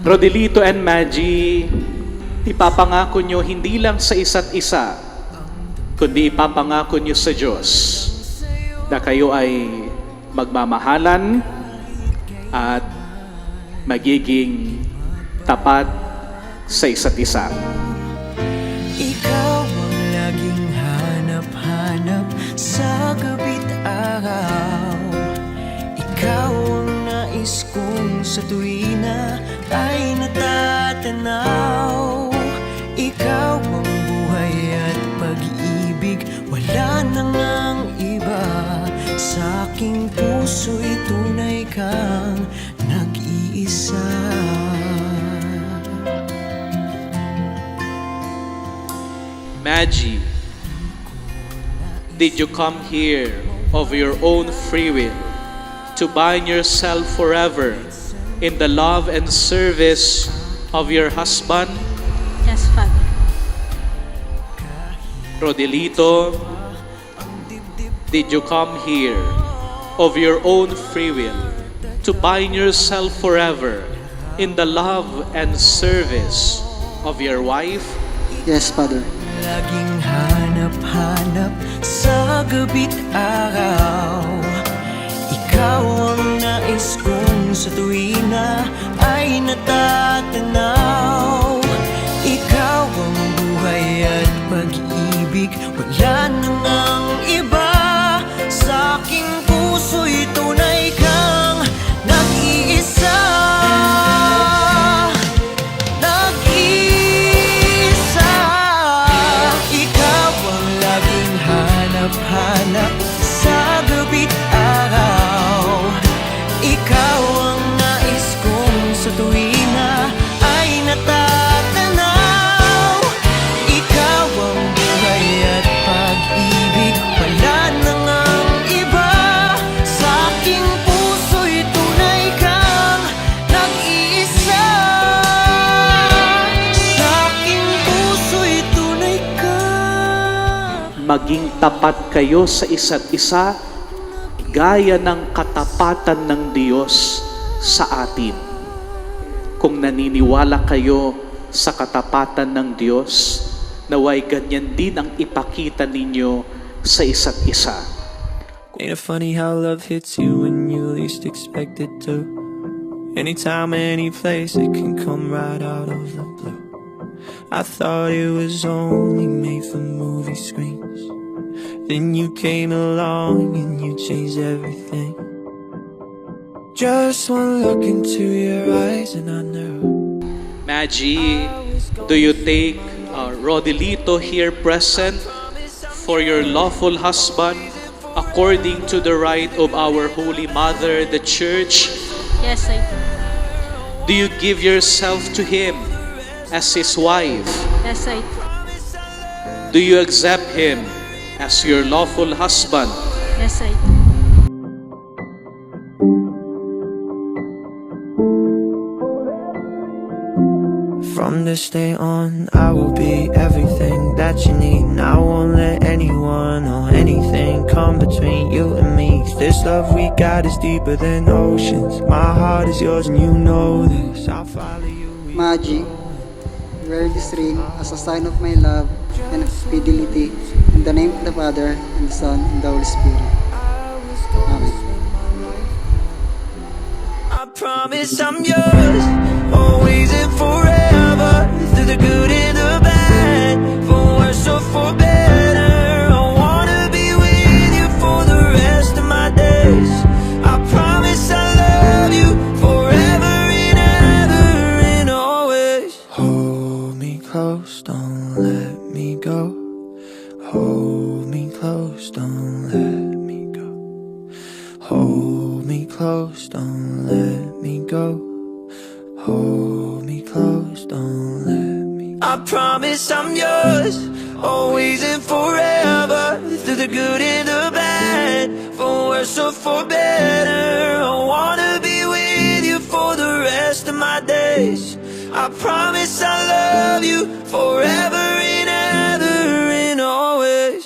Rodelito and Maggie, ipapangako nyo hindi lang sa isa't isa, kundi ipapangako nyo sa Diyos na kayo ay magmamahalan at magiging tapat sa isa't isa. Ikaw ang laging hanap-hanap sa gabi't araw. Ikaw ang nais kong sa tuwina ay natatanaw. Ikaw ang buhay at pag-ibig, wala nang ang iba. Sa aking puso'y tunay kang nag-iisa. Maggie, did you come here of your own free will to bind yourself forever in the love and service of your husband? Yes, Father. Rodelito, did you come here of your own free will to bind yourself forever in the love and service of your wife? Yes, Father. Laging hanap-hanap sa gabi't araw. Ikaw ang nais kong sa tuwina ay natatanaw. Ikaw ang buhay at pag-ibig, wala nang ang iba. Sa aking puso'y tunay kang nag-iisa. Hanap sa gabi't araw. Ikaw ang nais kong sa tuwina ay natatanaw. Ikaw ang buhay at pag-ibig, wala nang ang iba. Sa aking puso'y tunay kang nag-iisa. Sa aking puso'y tunay kang Maging tapat kayo sa isa't isa gaya ng katapatan ng Diyos sa atin. Kung naniniwala kayo sa katapatan ng Diyos, naway ganyan din ang ipakita ninyo sa isa't isa. Ain't it funny how love hits you when you least expect it to? Anytime, any place, it can come right out of the blue. I thought it was only made for movie screens. Then you came along and you changed everything. Just one look into your eyes and I knew. Maggie, do you take Rodelito here present for your lawful husband according to the right of our Holy Mother, the Church? Yes, I do. Do you give yourself to him as his wife? Yes, I do. Do you accept him as your lawful husband? Yes, I do. From this day on, I will be everything that you need, and I won't let anyone or anything come between you and me. 'Cause this love we got is deeper than oceans. My heart is yours and you know this. I'll follow you. Maggie, wear this ring as a sign of my love and fidelity. In the name of the Father, and the Son, and the Holy Spirit. Amen. I promise I'm yours, always and forever, through the good and the bad, for worse or for better. I wanna be with you for the rest of my days. I promise I love you forever and ever and always. Hold me close, don't let me go. Hold me close, don't let me go. Hold me close, don't let me go. Hold me close, don't let me go. I promise I'm yours, always and forever, through the good and the bad, for worse or for better. I wanna be with you for the rest of my days. I promise I love you forever and ever and always.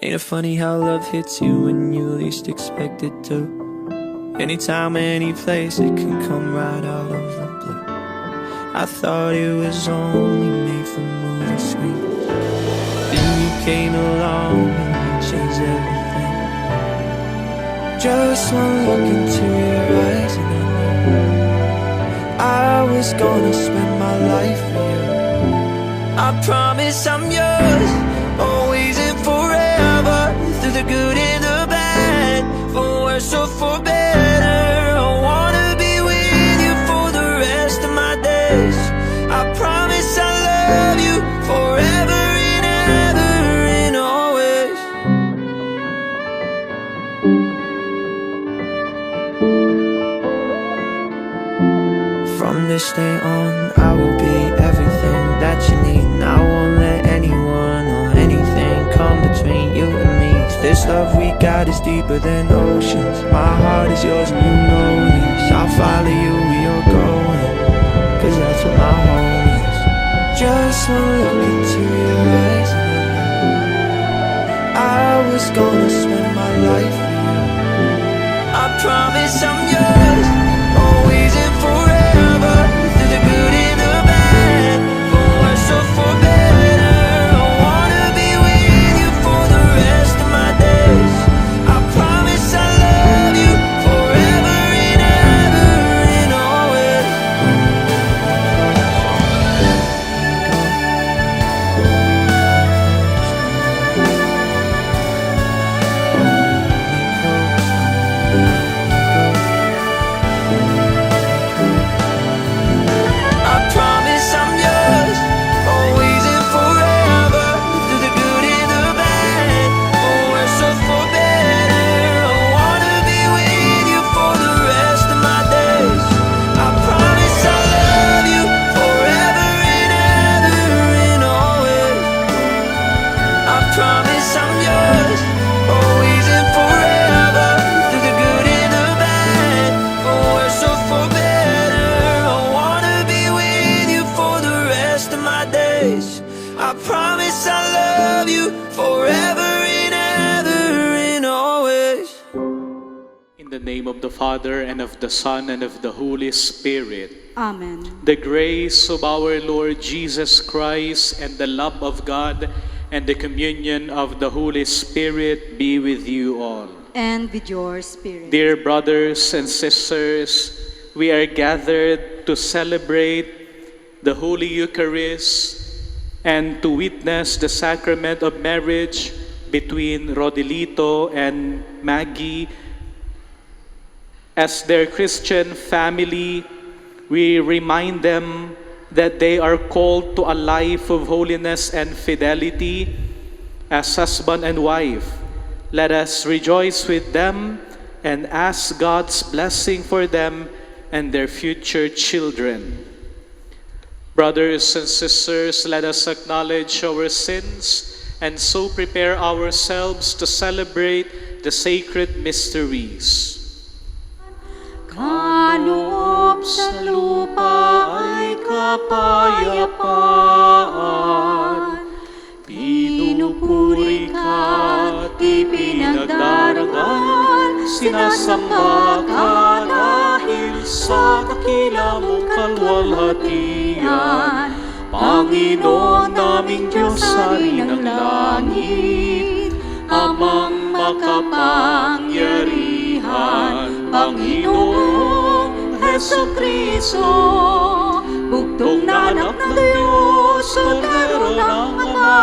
Ain't it funny how love hits you when you least expect it to? Anytime, any place, it can come right out of the blue. I thought it was only made for movie screens. Then you came along and you changed everything. Just one look into your eyes and I was gonna spend my life with you. I promise I'm yours, always and forever. Through the good and the bad, for worse or for better. I wanna be with you for the rest of my days. I promise I'll love you forever and ever and always. From this day on, I will be everything that you need. And I won't let anyone or anything come between you and me. 'Cause this love we got is deeper than oceans. My heart is yours and you know this. I'll follow you where you're going, 'cause that's what my home is. Just one look into your eyes and I was gonna spend my life with you. I promise I'm yours, always and forever. Through the good and the bad, for worse or for better. I wanna be with you for the rest of my days. I promise I'll love you forever and ever and always. I promise I'm yours, always and forever. Through the good and the bad, for worse or for better. I wanna be with you for the rest of my days. I promise I'll love you forever and ever and always. I promise I'm yours, always and forever. Through the good and the bad, for worse or for better. I wanna be with you for the rest of my days. I promise I'll love you forever and ever and always. In the name of the Father, and of the Son, and of the Holy Spirit. Amen. The grace of our Lord Jesus Christ, and the love of God, and the communion of the Holy Spirit be with you all. And with your spirit. Dear brothers and sisters, we are gathered to celebrate the Holy Eucharist and to witness the sacrament of marriage between Rodelito and Maggie. As their Christian family, we remind them that they are called to a life of holiness and fidelity as husband and wife. Let us rejoice with them and ask God's blessing for them and their future children. Brothers and sisters, let us acknowledge our sins and so prepare ourselves to celebrate the sacred mysteries. Kaloob sa lupa ay kapayapaan. Pinupuri ka't ipinagdarangal. Sinasamba ka dahil sa dakila mong kalwalhatian. Panginoon naming Diyos, Hari ng langit, Amang makapangyarihan, Panginoong Hesukristo, bugtong na anak ng Diyos, Kordero ng Ama.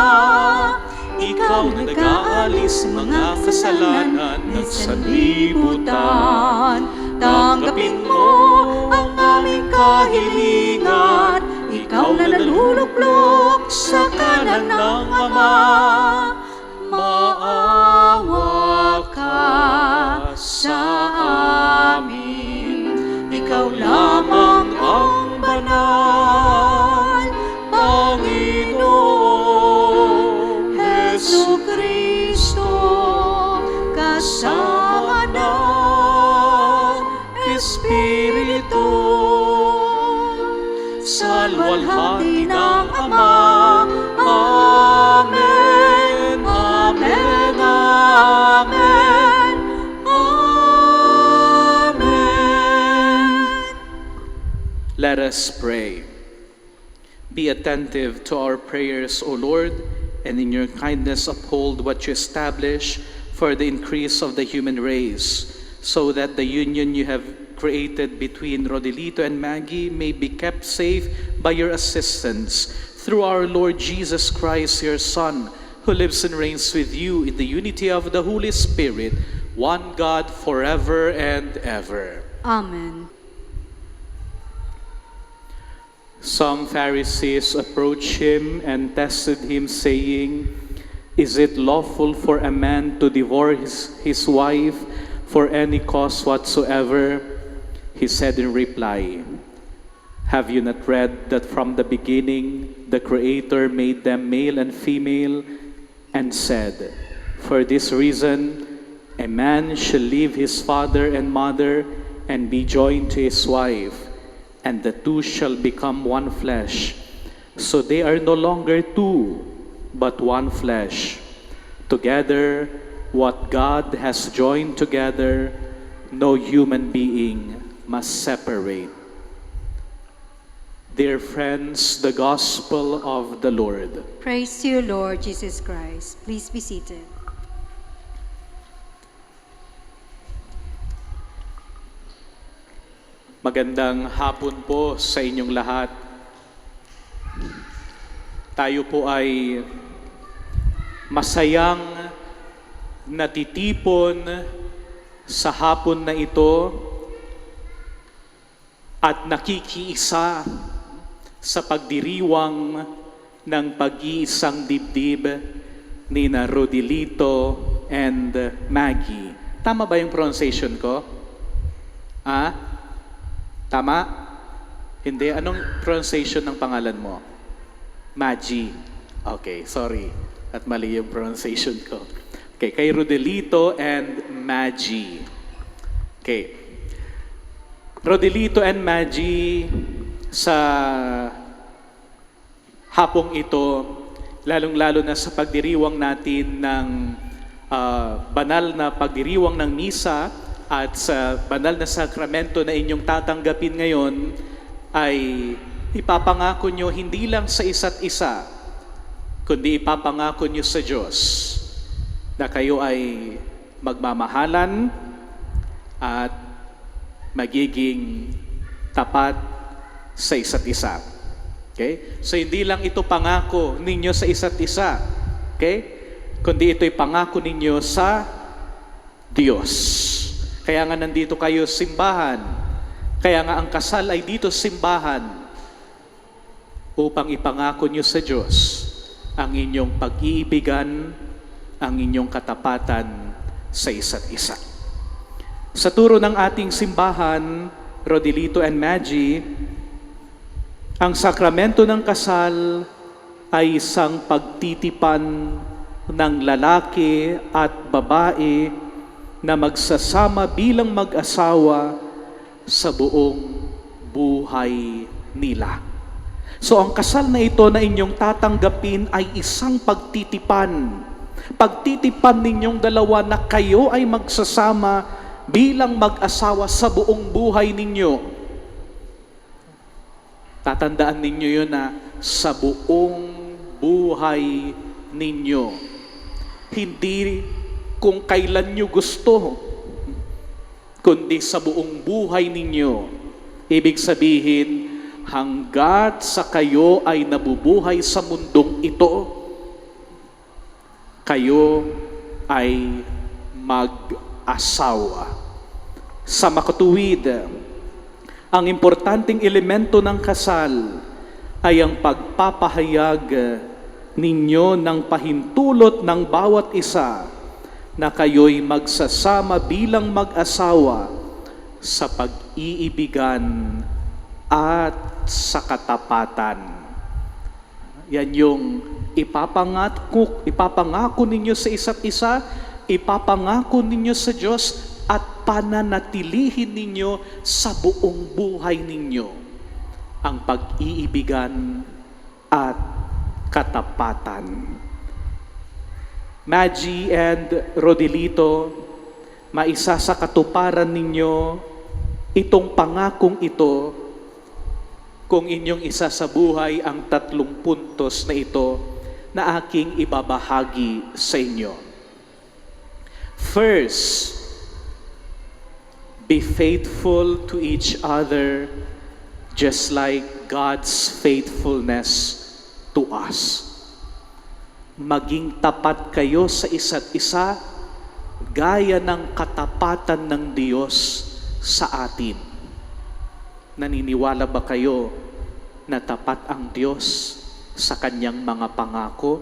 Ikaw na nag-aalis mga kasalanan ng sanlibutan. Tanggapin mo ang aming kahilingan. Ikaw na naluluklok sa kanan ng Ama. Maawa ka sa amin. Ikaw lamang ang banal, Panginoong Hesukristo, kasama ng Espiritu, sa luwalhati ng Ama. Amen. Let us pray. Be attentive to our prayers, O Lord, and in your kindness uphold what you establish for the increase of the human race, so that the union you have created between Rodelito and Maggie may be kept safe by your assistance, through our Lord Jesus Christ, your Son, who lives and reigns with you in the unity of the Holy Spirit, one God forever and ever. Amen. Some Pharisees approached him and tested him, saying, "Is it lawful for a man to divorce his wife for any cause whatsoever?" He said in reply, "Have you not read that from the beginning the Creator made them male and female, and said, 'For this reason a man shall leave his father and mother and be joined to his wife, and the two shall become one flesh. So they are no longer two, but one flesh. Together, what God has joined together, no human being must separate." Dear friends, the Gospel of the Lord. Praise to you, Lord Jesus Christ. Please be seated. Magandang hapon po sa inyong lahat. Tayo po ay masayang natitipon sa hapon na ito at nakikiisa sa pagdiriwang ng pag-iisang dibdib ni na Rodelito and Maggie. Tama ba yung pronunciation ko? Tama? Hindi. Anong pronunciation ng pangalan mo? Maggie. Okay, sorry. At mali yung pronunciation ko. Okay, kay Rodelito and Maggie. Okay. Rodelito and Maggie, sa hapong ito, lalong-lalo na sa pagdiriwang natin ng banal na pagdiriwang ng misa, at sa banal na sakramento na inyong tatanggapin ngayon, ay ipapangako nyo hindi lang sa isa't isa, kundi ipapangako nyo sa Diyos na kayo ay magmamahalan at magiging tapat sa isa't isa. Okay? So hindi lang ito pangako ninyo sa isa't isa, okay? Kundi ito'y pangako ninyo sa Diyos. Kaya nga nandito kayo simbahan. Kaya nga ang kasal ay dito simbahan upang ipangako nyo sa Diyos ang inyong pag-iibigan, ang inyong katapatan sa isa't isa. Sa turo ng ating simbahan, Rodelito and Maggie, ang sakramento ng kasal ay isang pagtitipan ng lalaki at babae na magsasama bilang mag-asawa sa buong buhay nila. So ang kasal na ito na inyong tatanggapin ay isang pagtitipan. Pagtitipan ninyong dalawa na kayo ay magsasama bilang mag-asawa sa buong buhay ninyo. Tatandaan ninyo yun na sa buong buhay ninyo. Hindi kung kailan nyo gusto, kundi sa buong buhay ninyo. Ibig sabihin, hanggat sa kayo ay nabubuhay sa mundong ito, kayo ay mag-asawa. Sa makatuwid, ang importanteng elemento ng kasal ay ang pagpapahayag ninyo ng pahintulot ng bawat isa na kayo'y magsasama bilang mag-asawa sa pag-iibigan at sa katapatan. Yan yung ipapangako ninyo sa isa't isa, ipapangako ninyo sa Diyos, at pananatilihin ninyo sa buong buhay ninyo ang pag-iibigan at katapatan. Maggie and Rodelito, maisa sa katuparan ninyo itong pangakong ito kung inyong isa sa buhay ang 3 puntos na ito na aking ibabahagi sa inyo. First, be faithful to each other just like God's faithfulness to us. Maging tapat kayo sa isa't isa gaya ng katapatan ng Diyos sa atin. Naniniwala ba kayo na tapat ang Diyos sa kanyang mga pangako?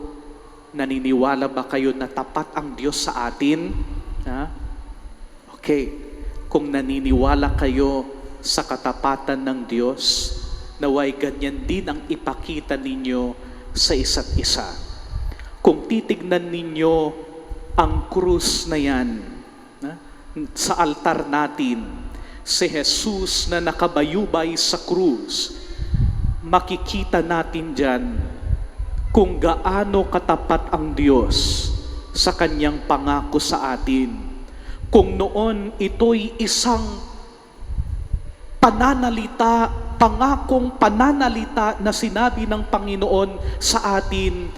Naniniwala ba kayo na tapat ang Diyos sa atin? Ha? Okay. Kung naniniwala kayo sa katapatan ng Diyos, naway ganyan din ang ipakita ninyo sa isa't isa. Kung titignan ninyo ang krus na yan, sa altar natin, si Jesus na nakabayubay sa krus, makikita natin dyan kung gaano katapat ang Diyos sa kanyang pangako sa atin. Kung noon ito'y isang pananalita, pangakong pananalita na sinabi ng Panginoon sa atin,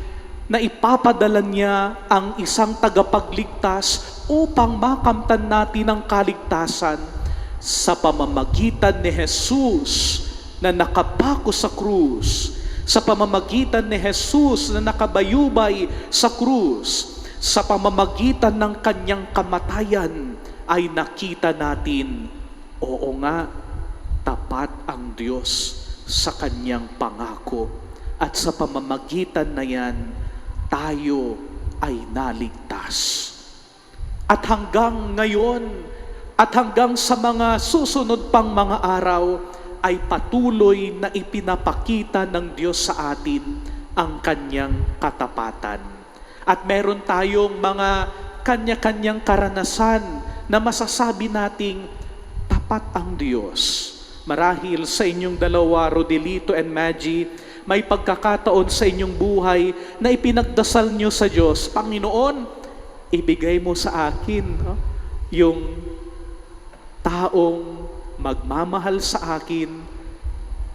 na ipapadala niya ang isang tagapagligtas upang makamtan natin ang kaligtasan sa pamamagitan ni Jesus na nakapako sa krus, sa pamamagitan ni Jesus na nakabayubay sa krus, sa pamamagitan ng kanyang kamatayan ay nakita natin, oo nga, tapat ang Diyos sa kanyang pangako. At sa pamamagitan na yan, tayo ay naligtas. At hanggang ngayon, at hanggang sa mga susunod pang mga araw, ay patuloy na ipinapakita ng Diyos sa atin ang kanyang katapatan. At meron tayong mga kanya-kanyang karanasan na masasabi nating tapat ang Diyos. Marahil sa inyong dalawa, Rodelito and Maggie, may pagkakataon sa inyong buhay na ipinagdasal nyo sa Diyos, Panginoon, ibigay mo sa akin yung taong magmamahal sa akin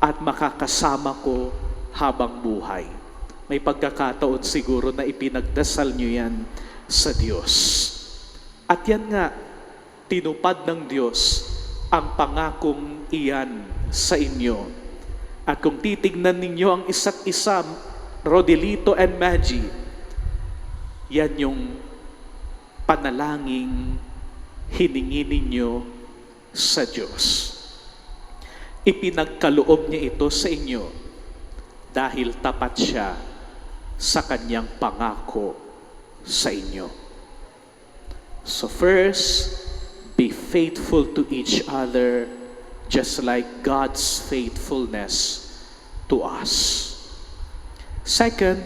at makakasama ko habang buhay. May pagkakataon siguro na ipinagdasal nyo yan sa Diyos. At yan nga, tinupad ng Diyos ang pangakong iyan sa inyo. At kung titignan ninyo ang isa't isa, Rodelito and Maggie, yan yung panalangin hiningi ninyo sa Diyos. Ipinagkaloob niya ito sa inyo dahil tapat siya sa kanyang pangako sa inyo. So first, be faithful to each other just like God's faithfulness to us. Second,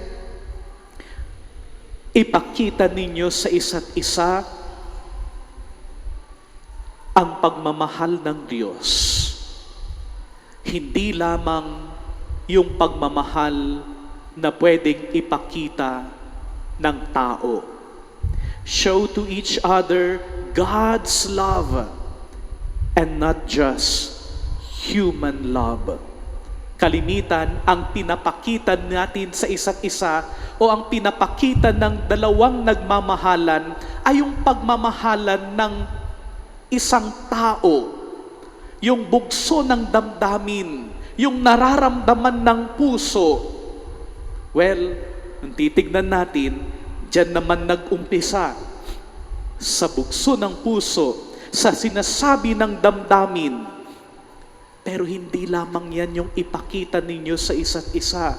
ipakita ninyo sa isa't isa ang pagmamahal ng Diyos. Hindi lamang yung pagmamahal na pwedeng ipakita ng tao. Show to each other God's love and not just human love. Kalimitan, ang pinapakita natin sa isa't isa o ang pinapakita ng dalawang nagmamahalan ay yung pagmamahalan ng isang tao, yung bugso ng damdamin, yung nararamdaman ng puso. Well, kung titignan natin, diyan naman nag-umpisa sa bugso ng puso, sa sinasabi ng damdamin. Pero hindi lamang yan yung ipakita ninyo sa isa't isa.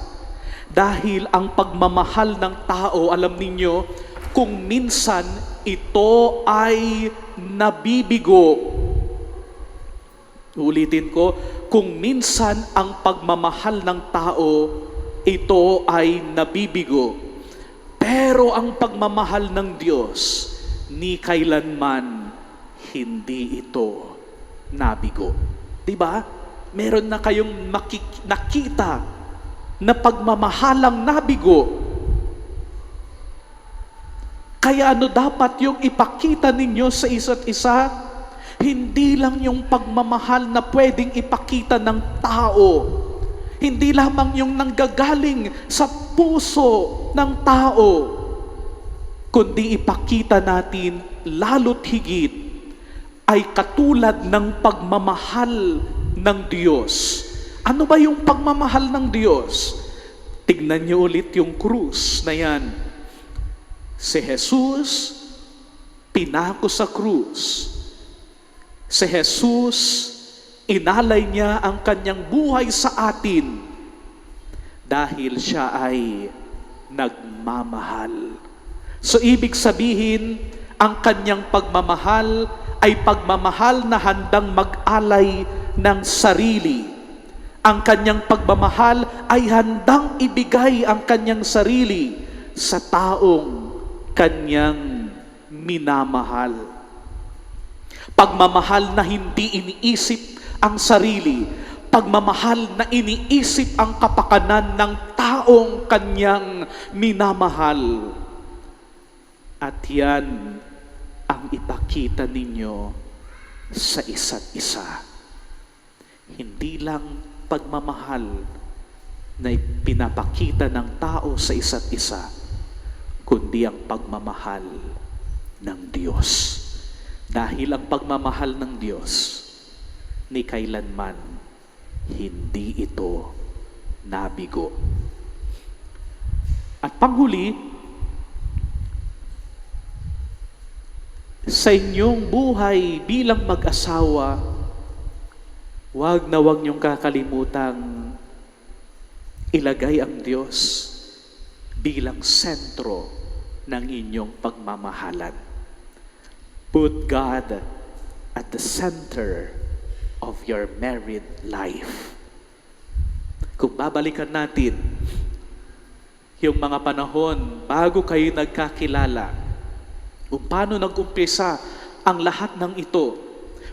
Dahil ang pagmamahal ng tao, alam ninyo, kung minsan ito ay nabibigo. Ulitin ko, kung minsan ang pagmamahal ng tao, ito ay nabibigo. Pero ang pagmamahal ng Diyos, ni kailanman hindi ito nabigo. Diba? Meron na kayong nakita na pagmamahalang nabigo. Kaya ano dapat yung ipakita ninyo sa isa't isa? Hindi lang yung pagmamahal na pwedeng ipakita ng tao. Hindi lamang yung nanggagaling sa puso ng tao, kundi ipakita natin lalo't higit ay katulad ng pagmamahal ng Diyos. Ano ba yung pagmamahal ng Diyos? Tignan niyo ulit yung krus na yan. Si Jesus, pinako sa krus. Si Jesus, inalay niya ang kanyang buhay sa atin dahil siya ay nagmamahal. So ibig sabihin, ang kanyang pagmamahal ay pagmamahal na handang mag-alay ng sarili. Ang kanyang pagmamahal ay handang ibigay ang kanyang sarili sa taong kanyang minamahal. Pagmamahal na hindi iniisip ang sarili, pagmamahal na iniisip ang kapakanan ng taong kanyang minamahal. At yan ang ipakita ninyo sa isa't isa. Hindi lang pagmamahal na pinapakita ng tao sa isa't isa, kundi ang pagmamahal ng Diyos. Dahil ang pagmamahal ng Diyos, ni kailanman hindi ito nabigo. At panghuli, sa inyong buhay bilang mag-asawa, wag na wag niyong kakalimutang ilagay ang Diyos bilang sentro ng inyong pagmamahalan. Put God at the center of your married life. Kung babalikan natin yung mga panahon bago kayo nagkakilala, kung paano nag-umpisa ang lahat ng ito,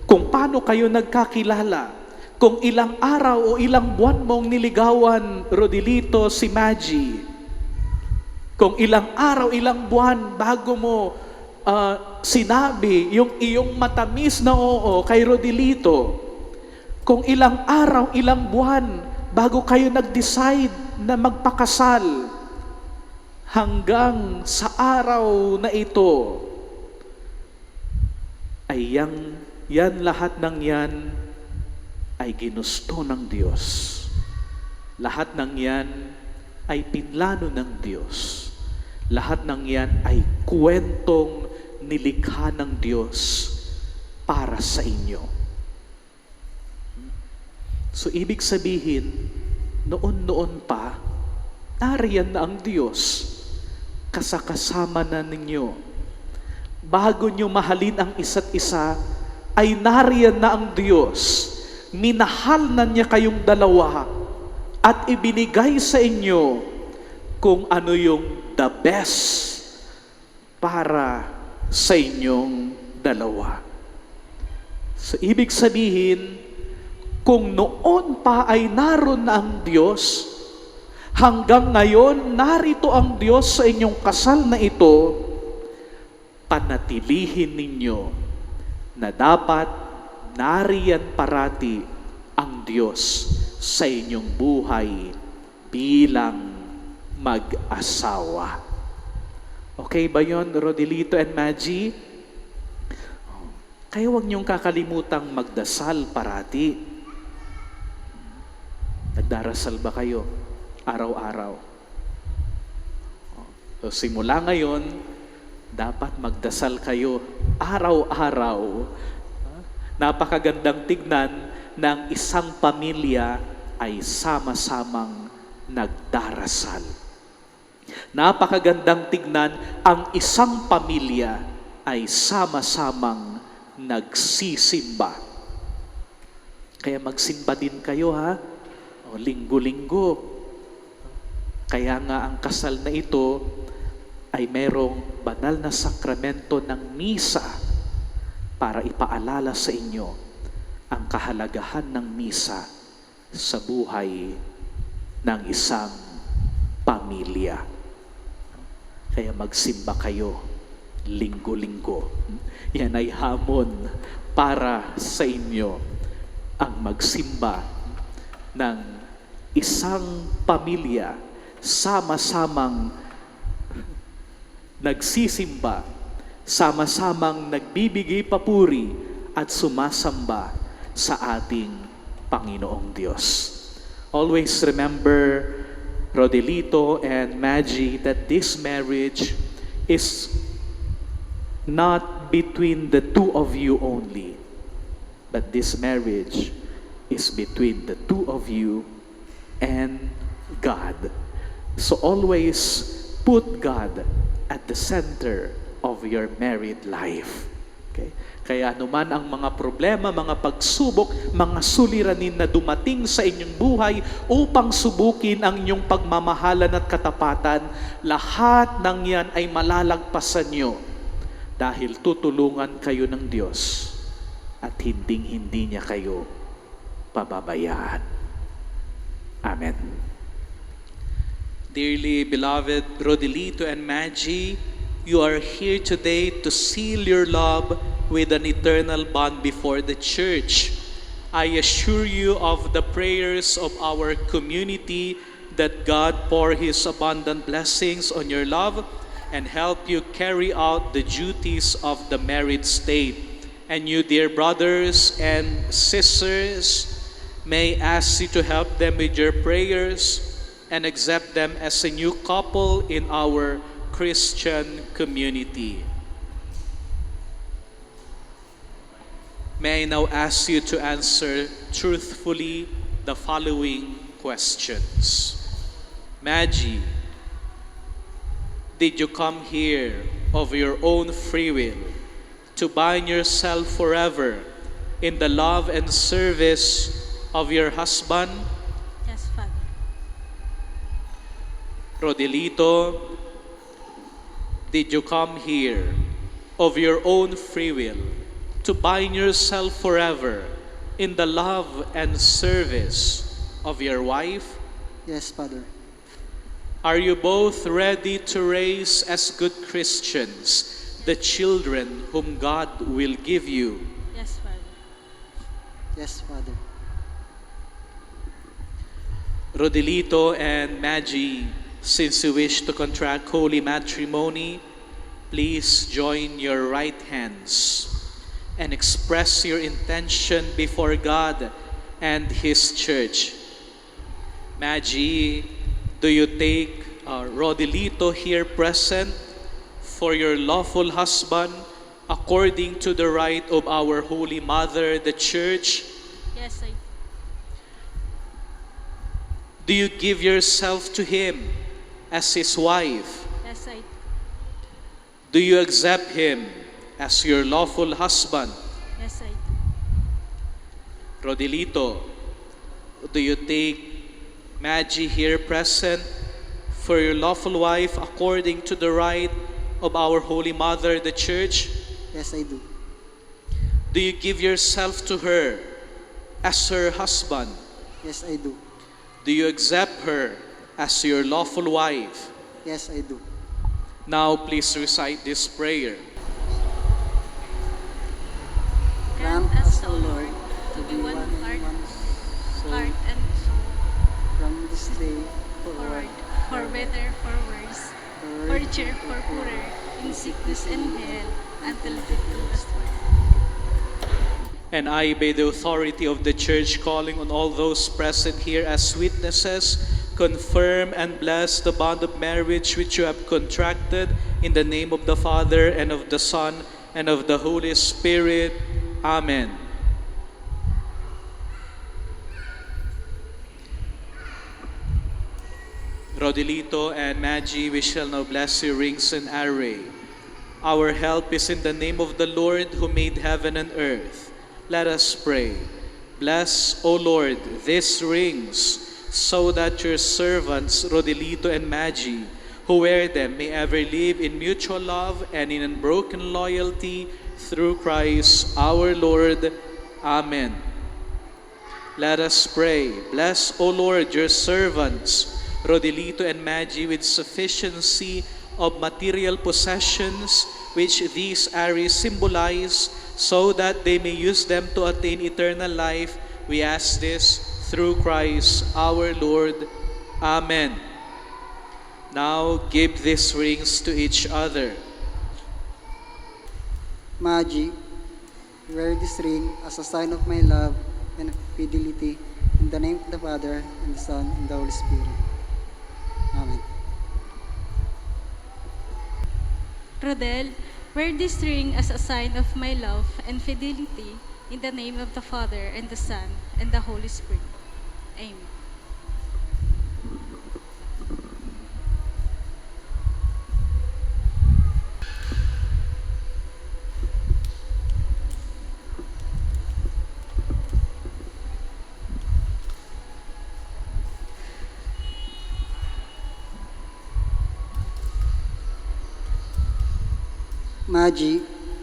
kung paano kayo nagkakilala, kung ilang araw o ilang buwan mong niligawan, Rodelito, si Maggie, kung ilang araw, ilang buwan bago mo sinabi yung iyong matamis na oo kay Rodelito, kung ilang araw, ilang buwan bago kayo nag-decide na magpakasal, hanggang sa araw na ito, ay yan lahat ng yan ay ginusto ng Diyos. Lahat ng yan ay pinlano ng Diyos. Lahat ng yan ay kwentong nilikha ng Diyos para sa inyo. So ibig sabihin, noon-noon pa, nariyan na ang Diyos, kasakasama na ninyo. Bago nyo mahalin ang isa't isa, ay nariyan na ang Diyos. Minahal na niya kayong dalawa at ibinigay sa inyo kung ano yung the best para sa inyong dalawa. So ibig sabihin, kung noon pa ay naroon na ang Diyos, hanggang ngayon narito ang Diyos sa inyong kasal na ito, panatilihin ninyo na dapat nariyan parati ang Diyos sa inyong buhay bilang mag-asawa. Okay ba yun, Rodelito and Maggie? Kaya huwag niyong kakalimutang magdasal parati. Nagdarasal ba kayo araw-araw? So, simula ngayon, dapat magdasal kayo araw-araw. Napakagandang tignan ng isang pamilya ay sama-samang nagdarasal. Napakagandang tignan ang isang pamilya ay sama-samang nagsisimba. Kaya magsimba din kayo ha, o linggo-linggo. Kaya nga ang kasal na ito ay merong banal na sakramento ng misa para ipaalala sa inyo ang kahalagahan ng misa sa buhay ng isang pamilya. Kaya magsimba kayo linggo-linggo. Yan ay hamon para sa inyo ang magsimba ng isang pamilya, sama-samang nagsisimba, sama-samang nagbibigay papuri at sumasamba sa ating Panginoong Diyos. Always remember, Rodelito and Maggie, that this marriage is not between the two of you only, but this marriage is between the two of you and God. So always put God at the center of your married life. Okay? Kaya anuman ang mga problema, mga pagsubok, mga suliranin na dumating sa inyong buhay upang subukin ang inyong pagmamahalan at katapatan, lahat ng yan ay malalagpasan nyo dahil tutulungan kayo ng Diyos at hinding-hindi niya kayo pababayaan. Amen. Dearly beloved Rodelito and Maggie, you are here today to seal your love with an eternal bond before the Church. I assure you of the prayers of our community that God pour His abundant blessings on your love and help you carry out the duties of the married state. And you, dear brothers and sisters, may ask you to help them with your prayers and accept them as a new couple in our Christian community. May I now ask you to answer truthfully the following questions. Maggie, did you come here of your own free will to bind yourself forever in the love and service of your husband? Yes, Father. Rodelito, did you come here of your own free will to bind yourself forever in the love and service of your wife? Yes, Father. Are you both ready to raise as good Christians the children whom God will give you? Yes, Father. Yes, Father. Rodelito and Maggie, since you wish to contract holy matrimony, please join your right hands and express your intention before God and His Church. Maggie, do you take Rodelito here present for your lawful husband according to the rite of our Holy Mother, the Church? Yes, I do. Do you give yourself to him as his wife? Yes, I do. Do you accept him as your lawful husband? Yes, I do. Rodelito, do you take Maggie here present for your lawful wife according to the rite of our Holy Mother, the Church? Yes, I do. Do you give yourself to her as her husband? Yes, I do. Do you accept her as your lawful wife? Yes, I do. Now please recite this prayer. Grant us, O Lord, to be one heart, heart and soul, From this day forward, forward, for better, for worse, for richer, for poorer, in sickness and health, until death do us part. And I, by the authority of the Church, calling on all those present here as witnesses, confirm and bless the bond of marriage which you have contracted in the name of the Father, and of the Son, and of the Holy Spirit. Amen. Rodelito and Maggie, we shall now bless your rings and array. Our help is in the name of the Lord who made heaven and earth. Let us pray. Bless, O Lord, these rings, so that your servants, Rodelito and Maggie, who wear them, may ever live in mutual love and in unbroken loyalty through Christ our Lord. Amen. Let us pray. Bless, O Lord, your servants, Rodelito and Maggie, with sufficiency of material possessions which these arrays symbolize, so that they may use them to attain eternal life. We ask this through Christ our Lord. Amen. Now give these rings to each other. Magi, wear this ring as a sign of my love and fidelity. In the name of the Father, and the Son, and the Holy Spirit. Amen. Rodel, wear this ring as a sign of my love and fidelity in the name of the Father and the Son and the Holy Spirit. Amen. Magi,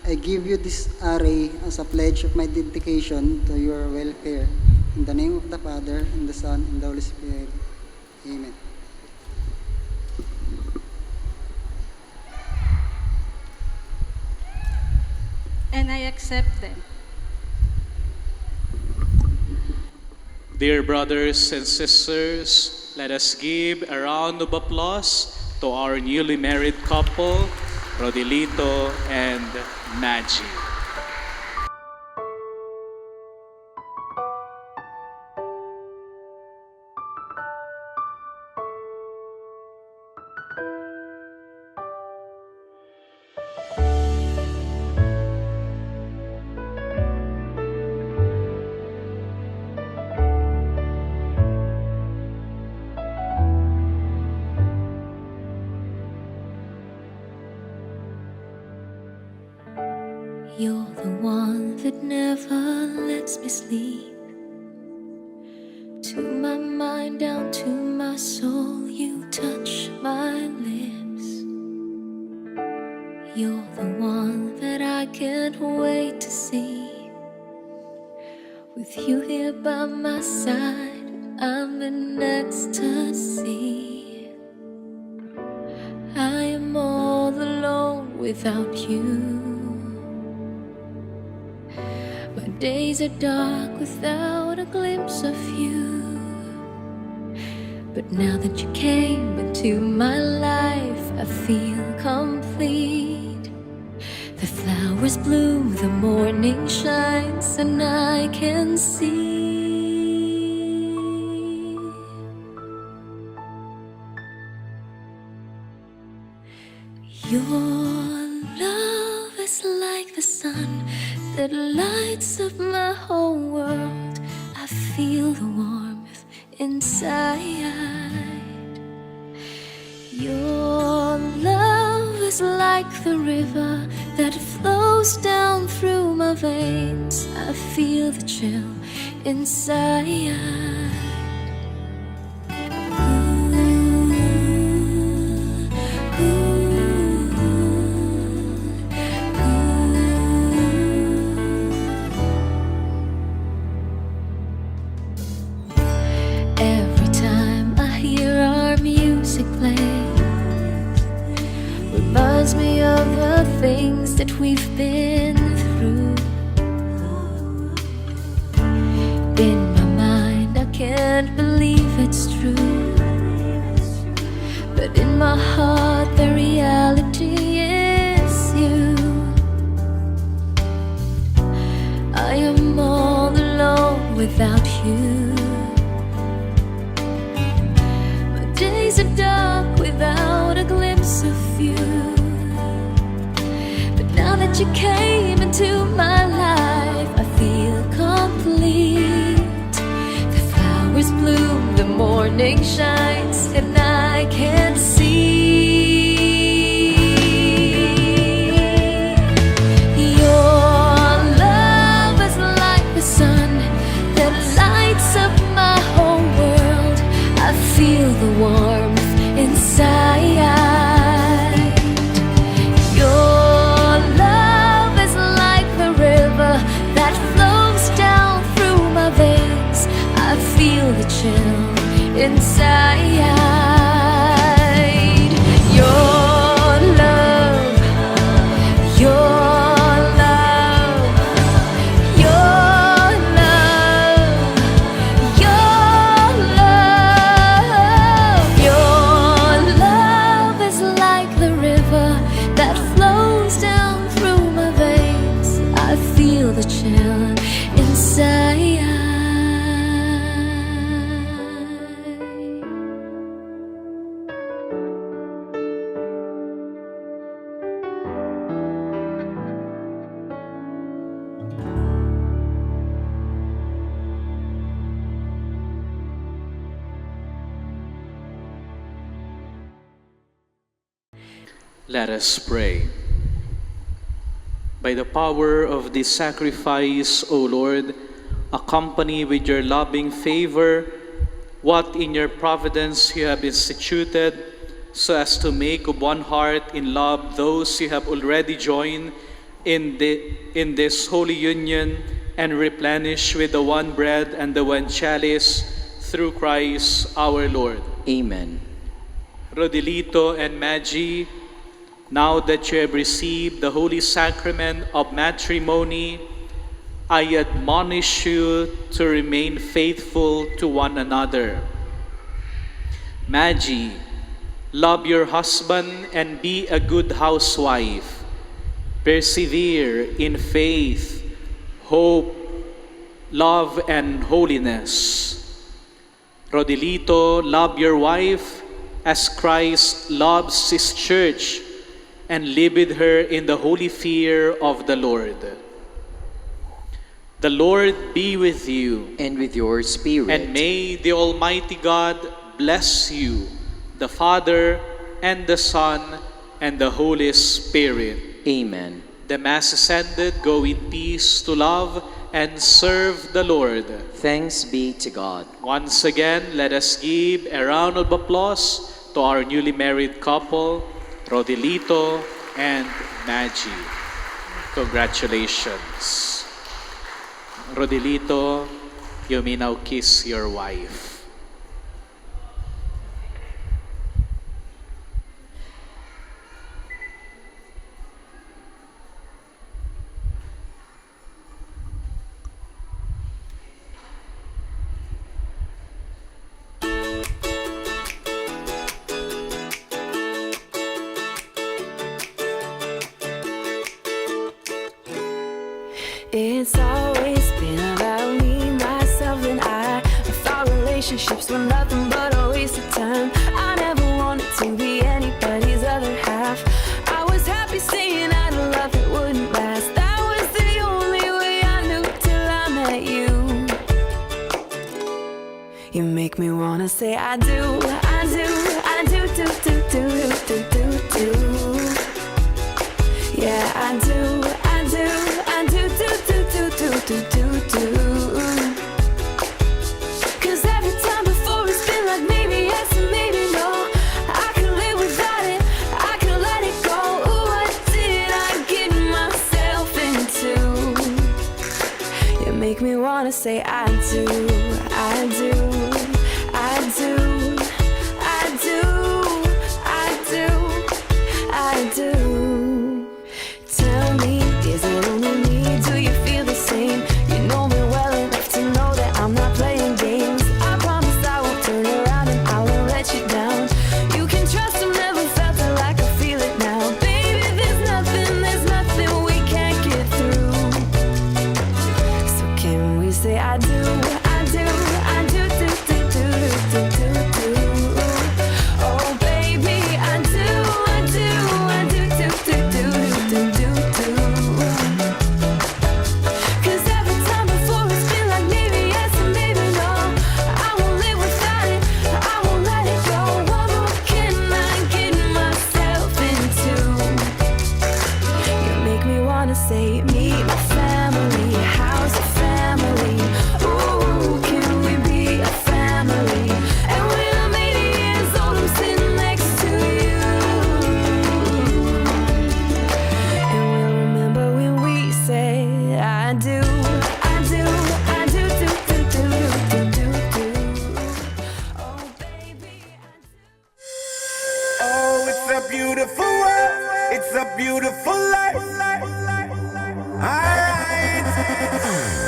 I give you this array as a pledge of my dedication to your welfare. In the name of the Father, and the Son, and the Holy Spirit. Amen. And I accept them. Dear brothers and sisters, let us give a round of applause to our newly married couple, Rodelito and Magi. You're the one that never lets me sleep. To my mind, down to my soul, you touch my lips. You're the one that I can't wait to see. With you here by my side, I'm in ecstasy. I am all alone without you. My days are dark without a glimpse of you. But now that you came into my life, I feel complete. The flowers bloom, the morning shines, and I can see. Your love is like the sun that lights up my whole world. I feel the warmth inside. Your love is like the river that flows down through my veins. I feel the chill inside. Every time I hear our music play, reminds me of the things that we've been through. In my mind, I can't believe it's true, but in my heart, the reality is you. I am all alone without you. Days are dark without a glimpse of you. But now that you came into my life, I feel complete. The flowers bloom, the morning shines, and I can see. Your love is like the sun that lights up my whole world. I feel the warmth inside. Your love is like the river that flows down through my veins. I feel the chill inside. Let us pray. By the power of this sacrifice, O Lord, accompany with your loving favor what in your providence you have instituted, so as to make of one heart in love those you have already joined in this holy union, and replenish with the one bread and the one chalice through Christ our Lord. Amen. Rodelito and Magi, now that you have received the holy sacrament of matrimony, I admonish you to remain faithful to one another. Magi, love your husband and be a good housewife. Persevere in faith, hope, love, and holiness. Rodelito, love your wife as Christ loves his church, and live with her in the holy fear of the Lord. The Lord be with you, And with your spirit. and may the Almighty God bless you, the Father, and the Son, and the Holy Spirit. Amen. The Mass is ended. Go in peace to love and serve the Lord. Thanks be to God. Once again, let us give a round of applause to our newly married couple, Rodelito and Magi. Congratulations. Rodelito, you may now kiss your wife. It's always been about me, myself, and I thought relationships were nothing but a waste of time. I never wanted to be anybody's other half. I was happy saying I'd love that wouldn't last. That was the only way I knew till I met you. You make me wanna say I do, I do, I do, do, do, do, do, do, do. Yeah, I do, I do, I do, do, do, do, do, do, do. 'Cause every time before it's been like maybe yes and maybe no. I can live without it, I can let it go. Ooh, what did I get myself into? You make me wanna say I do, I do, I do, I do, I do, I do. Tell me, is it only me? Do you feel the same? You know me well enough to know that I'm not playing games. I promise I won't turn around and I won't let you down. You can trust I've never felt it like I feel it now. Baby, there's nothing we can't get through. So can we say I do, I do, I do, do, do, do, do, do, do. Oh baby, I do, I do, I do, do, do, do, do, do, do. 'Cause every time before it's been like maybe yes and maybe no. I won't live without it, I won't let it go. What more can I get myself into? You make me wanna say meet my family, how's the family? Ooh, can we be a family? And when I'm 80 years old, I'm sitting next to you. And we'll remember when we say I do, I do, I do, do, do, do, do, do, do. Oh baby, I do. Oh, it's a beautiful world. It's a beautiful life. Alright.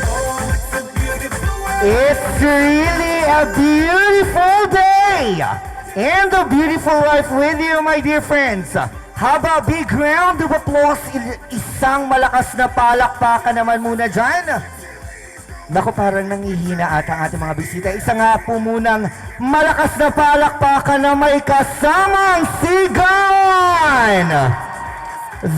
Oh, it's a beautiful world. It's really a beautiful day and a beautiful life with you, my dear friends. How about big round of applause? Isang malakas na palakpakan naman muna dyan. Naku, parang nangihina ata ang ating mga bisita. Isa nga po munang malakas na palakpakan na may kasamang sigawan.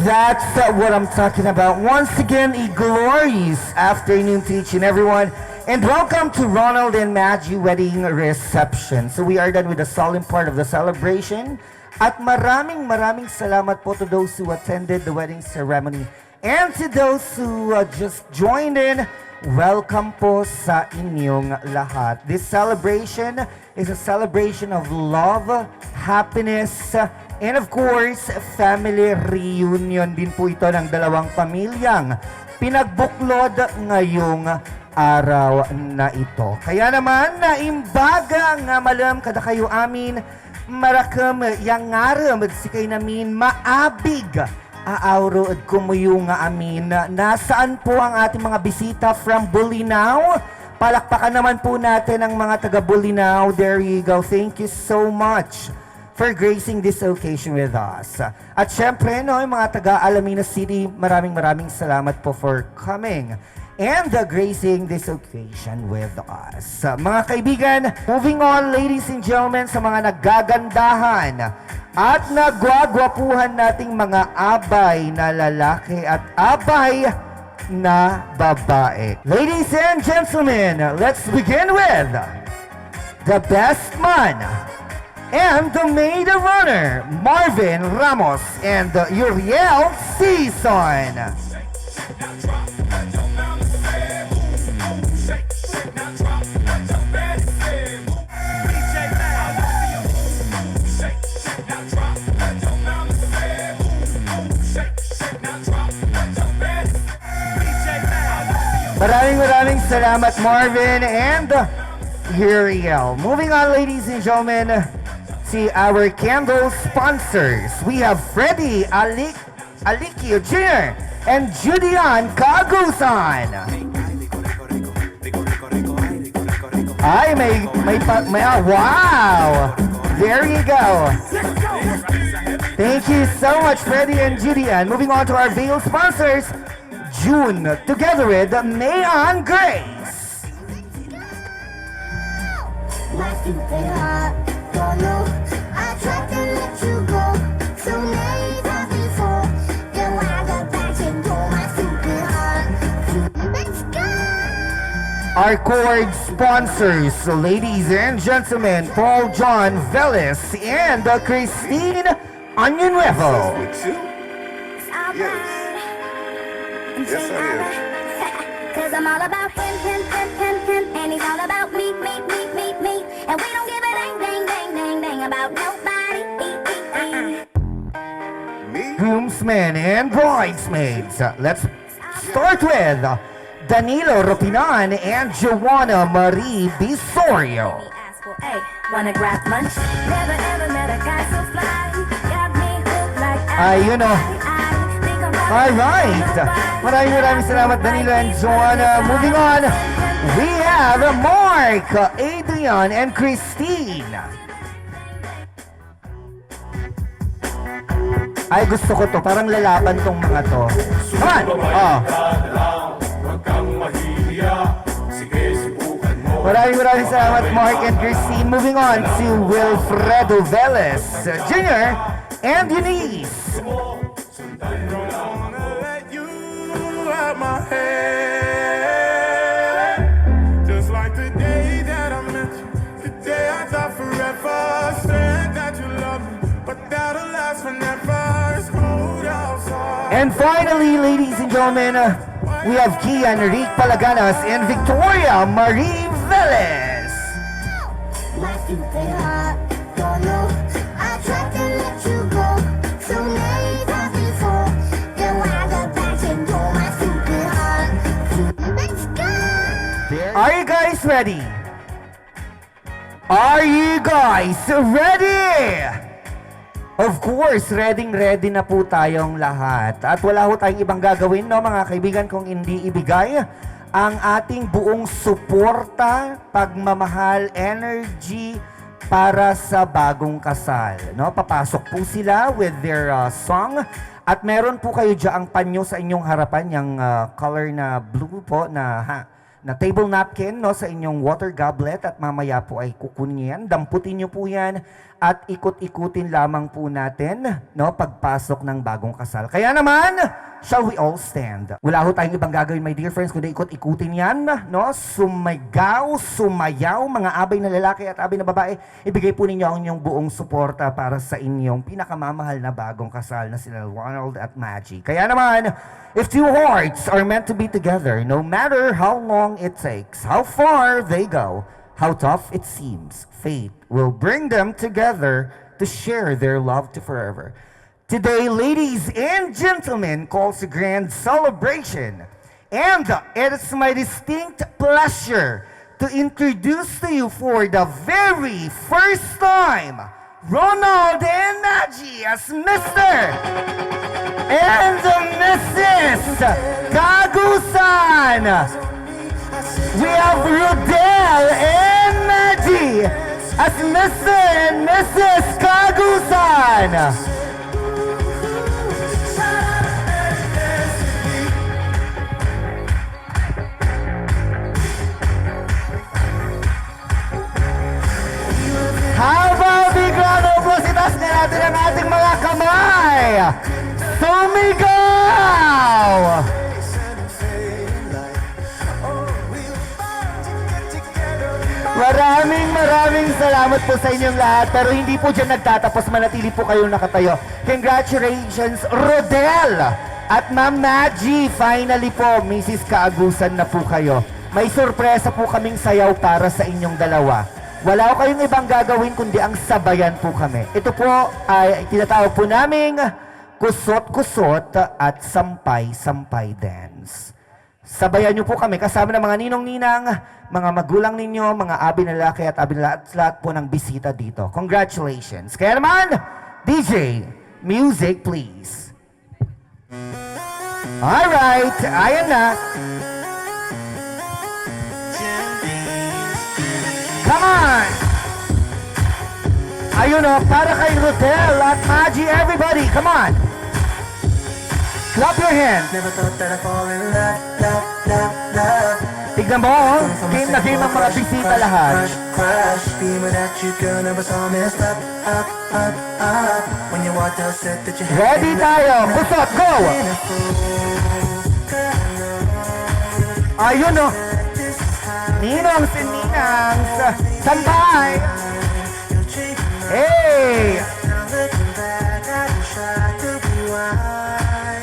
That's what I'm talking about. Once again, a glorious afternoon to each and everyone. And welcome to Ronald and Magi Wedding Reception. So we are done with the solemn part of the celebration. At maraming salamat po to those who attended the wedding ceremony. And to those who just joined in, welcome po sa inyong lahat. This celebration is a celebration of love, happiness, and of course, family reunion din po ito ng dalawang pamilyang pinagbuklod ngayong araw na ito. Kaya naman, naimbaga nga malam kada kayo amin, marakam yang ngaram at sikay namin maabig aawro at kumuyo nga amin. Nasaan po ang ating mga bisita from Bolinao? Palakpakan naman po natin ang mga taga Bolinao. There you go. Thank you so much for gracing this occasion with us. At syempre, no, yung mga taga Alamina City, maraming salamat po for coming and gracing this occasion with us. Mga kaibigan, moving on, ladies and gentlemen, sa mga nagagandahan at nagwagwapuhan nating mga abay na lalaki at abay na babae. Ladies and gentlemen, let's begin with the best man and the maid of honor, Marvin Ramos and Uriel Season. Maraming salamat, Marvin and Uriel. Moving on, ladies and gentlemen, see our candle sponsors. We have Freddy Alikio Jr. and Julian Cagusan. Ay, wow! There you go. Thank you so much, Freddy and Julian. Moving on to our veil sponsors, June, together with Mayon Grace. My stupid heart, don't know. I tried to let you go so many times before. Then when I got back and told my stupid heart, let's go. Our chord sponsors, ladies and gentlemen, Paul John Veles and Christine Añonuevo. Yes, I am. Cause I'm all about him, and he's all about me. And we don't give a dang about nobody. Groomsmen and bridesmaids. Let's start with Danilo Ropinan and Joanna Marie Bisorio. Hey, wanna grab lunch? Never ever met a guy so fly. Got me hooked like You know. Alright. Maraming salamat, Danilo and Joanna. Moving on, we have Mark, Adrian, and Christine. Ay, gusto ko to. Parang lalaban tong mga to. Come on! Maraming salamat, Mark and Christine. Moving on to Wilfredo Veles Jr. and Eunice. My head, just like the day that I met you, the day I thought forever, said that you love me, but that'll last forever. It's cold outside. And finally, ladies and gentlemen, we have Kian Rick Palaganas and Victoria Marie Veles. My stupid heart, don't know. I tried to let you go so many times before. Then when I got back and told my stupid heart, let's go. Are you guys ready? Are you guys ready? Of course, ready na po tayong lahat. At wala ho tayong ibang gagawin, no, mga kaibigan, kung hindi ibigay ang ating buong suporta, pagmamahal, energy para sa bagong kasal. No? Papasok po sila with their song. At meron po kayo dyang panyo sa inyong harapan, yung color na blue po na table napkin, no, sa inyong water goblet, at mamaya po ay kukunin yan. Damputin nyo po yan at ikot-ikutin lamang po natin, no, pagpasok ng bagong kasal. Kaya naman, shall we all stand? Wala ho tayong ibang gagawin, my dear friends, kundi ikot-ikutin yan, no? Sumigaw, sumayaw, mga abay na lalaki at abay na babae. Ibigay po ninyo ang inyong buong suporta para sa inyong pinakamamahal na bagong kasal na sila Ronald at Maggie. Kaya naman, if two hearts are meant to be together, no matter how long it takes, how far they go, how tough it seems, fate will bring them together to share their love to forever. Today, ladies and gentlemen, calls a grand celebration. And it is my distinct pleasure to introduce to you for the very first time, Ronald and Maggie as Mr. and Mrs. Kagusan. We have Rodel and Maggie as Mr. and Mrs. Kagusan. Habang bigla na upositas na natin ang ating mga kamay. Sumigaw! Maraming salamat po sa inyong lahat. Pero hindi po dyan nagtatapos. Manatili po kayong nakatayo. Congratulations, Rodel! At Ma'am Maggie, finally po, Mrs. Kaagusan na po kayo. May sorpresa po kaming sayaw para sa inyong dalawa. Wala ko kayong ibang gagawin kundi ang sabayan po kami. Ito po ay tinatawag po naming kusot-kusot at sampay-sampay dance. Sabayan niyo po kami kasama ng mga ninong-ninang, mga magulang ninyo, mga abi na lalaki at abi na lahat po ng bisita dito. Congratulations. Kaya naman, DJ, music please. Alright, ayan na. Come on! Ayun o, para kay Rodel at Maggie, everybody, come on! Clap your hands! Never thought that I'd fall in love. Tignan mo, game na game ang mga bisita lahat. Crash, being without you, girl, never saw messed up. When you walked out, said that you had Ready tayo, kusot, go! Ayun o, ninong si ninang sa sampay. Hey!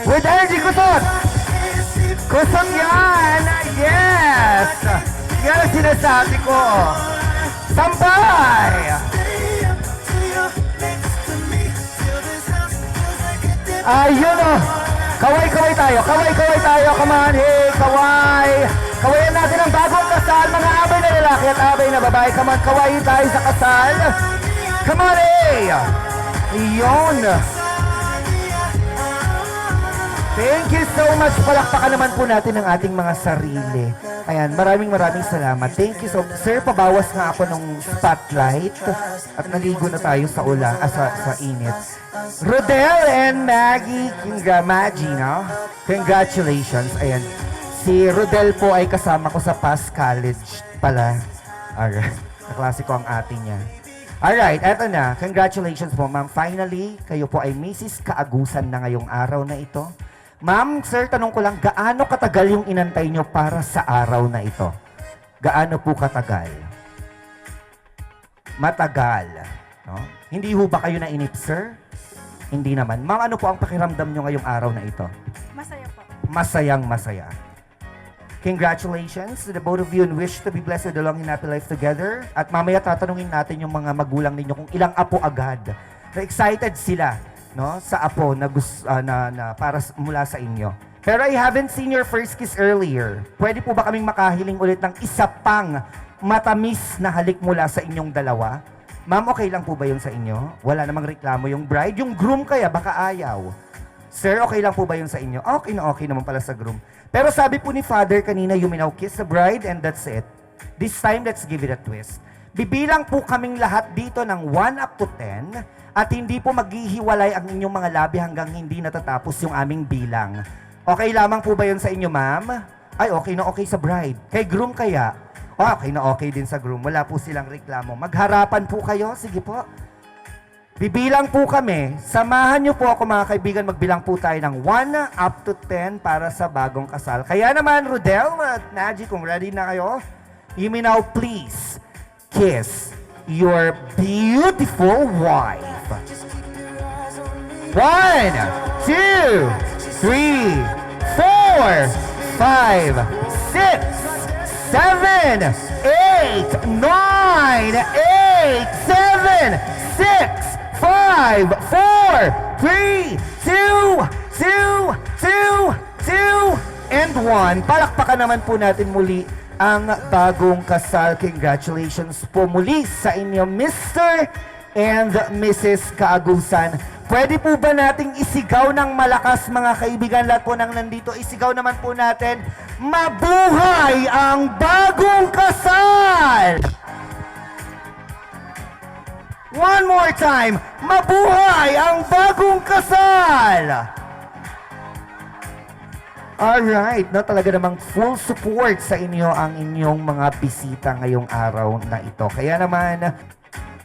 With energy, kusot! Kusot yan! Yes! Yan ang sinasabi ko. Sampay! Ayun o! Kaway-kaway tayo! Kaway-kaway tayo! Come on! Hey! Kaway! Kawayan natin ang bagong kasal! Mga abay na lalaki at abay na babae! Come on! Kawayin tayo sa kasal! Come on! Hey! Iyon! Thank you so much. Palakpakan naman po natin ang ating mga sarili. Ayan, maraming salamat. Thank you so much. Sir, pabawas nga ako ng spotlight at naligo na tayo sa ulan, sa init. Rodel and Maggie, Maggie, no? Congratulations. Ayan. Si Rodel po ay kasama ko sa past college pala. Alright. Kaklase ko ang ate niya. Alright, eto na. Congratulations po, ma'am. Finally, kayo po ay Mrs. Kaagusan na ngayong araw na ito. Ma'am, sir, tanong ko lang, gaano katagal yung inantay nyo para sa araw na ito? Gaano po katagal? Matagal. No? Hindi ho ba kayo nainip, sir? Hindi naman. Ma'am, ano po ang pakiramdam nyo ngayong araw na ito? Masaya po. Masayang masaya. Congratulations to the both of you and wish to be blessed with a long and happy life together. At mamaya tatanungin natin yung mga magulang ninyo kung ilang apo agad. Na excited sila, no, sa apo na para mula sa inyo. Pero I haven't seen your first kiss earlier. Pwede po ba kaming makahiling ulit ng isa pang matamis na halik mula sa inyong dalawa? Ma'am, okay lang po ba yun sa inyo? Wala namang reklamo yung bride. Yung groom kaya, baka ayaw. Sir, okay lang po ba yun sa inyo? Okay na okay naman pala sa groom. Pero sabi po ni Father kanina, you may now kiss the bride and that's it. This time, let's give it a twist. Bibilang po kaming lahat dito ng 1 up to 10 at hindi po maghihiwalay ang inyong mga labi hanggang hindi natatapos yung aming bilang. Okay lamang po ba yun sa inyo, ma'am? Ay, okay na okay sa bride. Kay groom kaya? Okay na okay din sa groom. Wala po silang reklamo. Magharapan po kayo. Sige po. Bibilang po kami. Samahan niyo po ako mga kaibigan. Magbilang po tayo ng 1 up to 10 para sa bagong kasal. Kaya naman, Rodel at Naji, kung ready na kayo, you may now please kiss your beautiful wife. 1, 2, 3, 4, 5, 6, 7, 8, 9, 8, 7, 6, 5, 4, 3, 2, 2, and 1. Palakpakan naman po natin muli ang bagong kasal. Congratulations po muli sa inyo, Mr. and Mrs. Kaagusan. Pwede po ba nating isigaw ng malakas, mga kaibigan? Lahat po nang nandito, isigaw naman po natin, mabuhay ang bagong kasal! One more time, mabuhay ang bagong kasal! Alright, no, talaga namang full support sa inyo ang inyong mga bisita ngayong araw na ito. Kaya naman,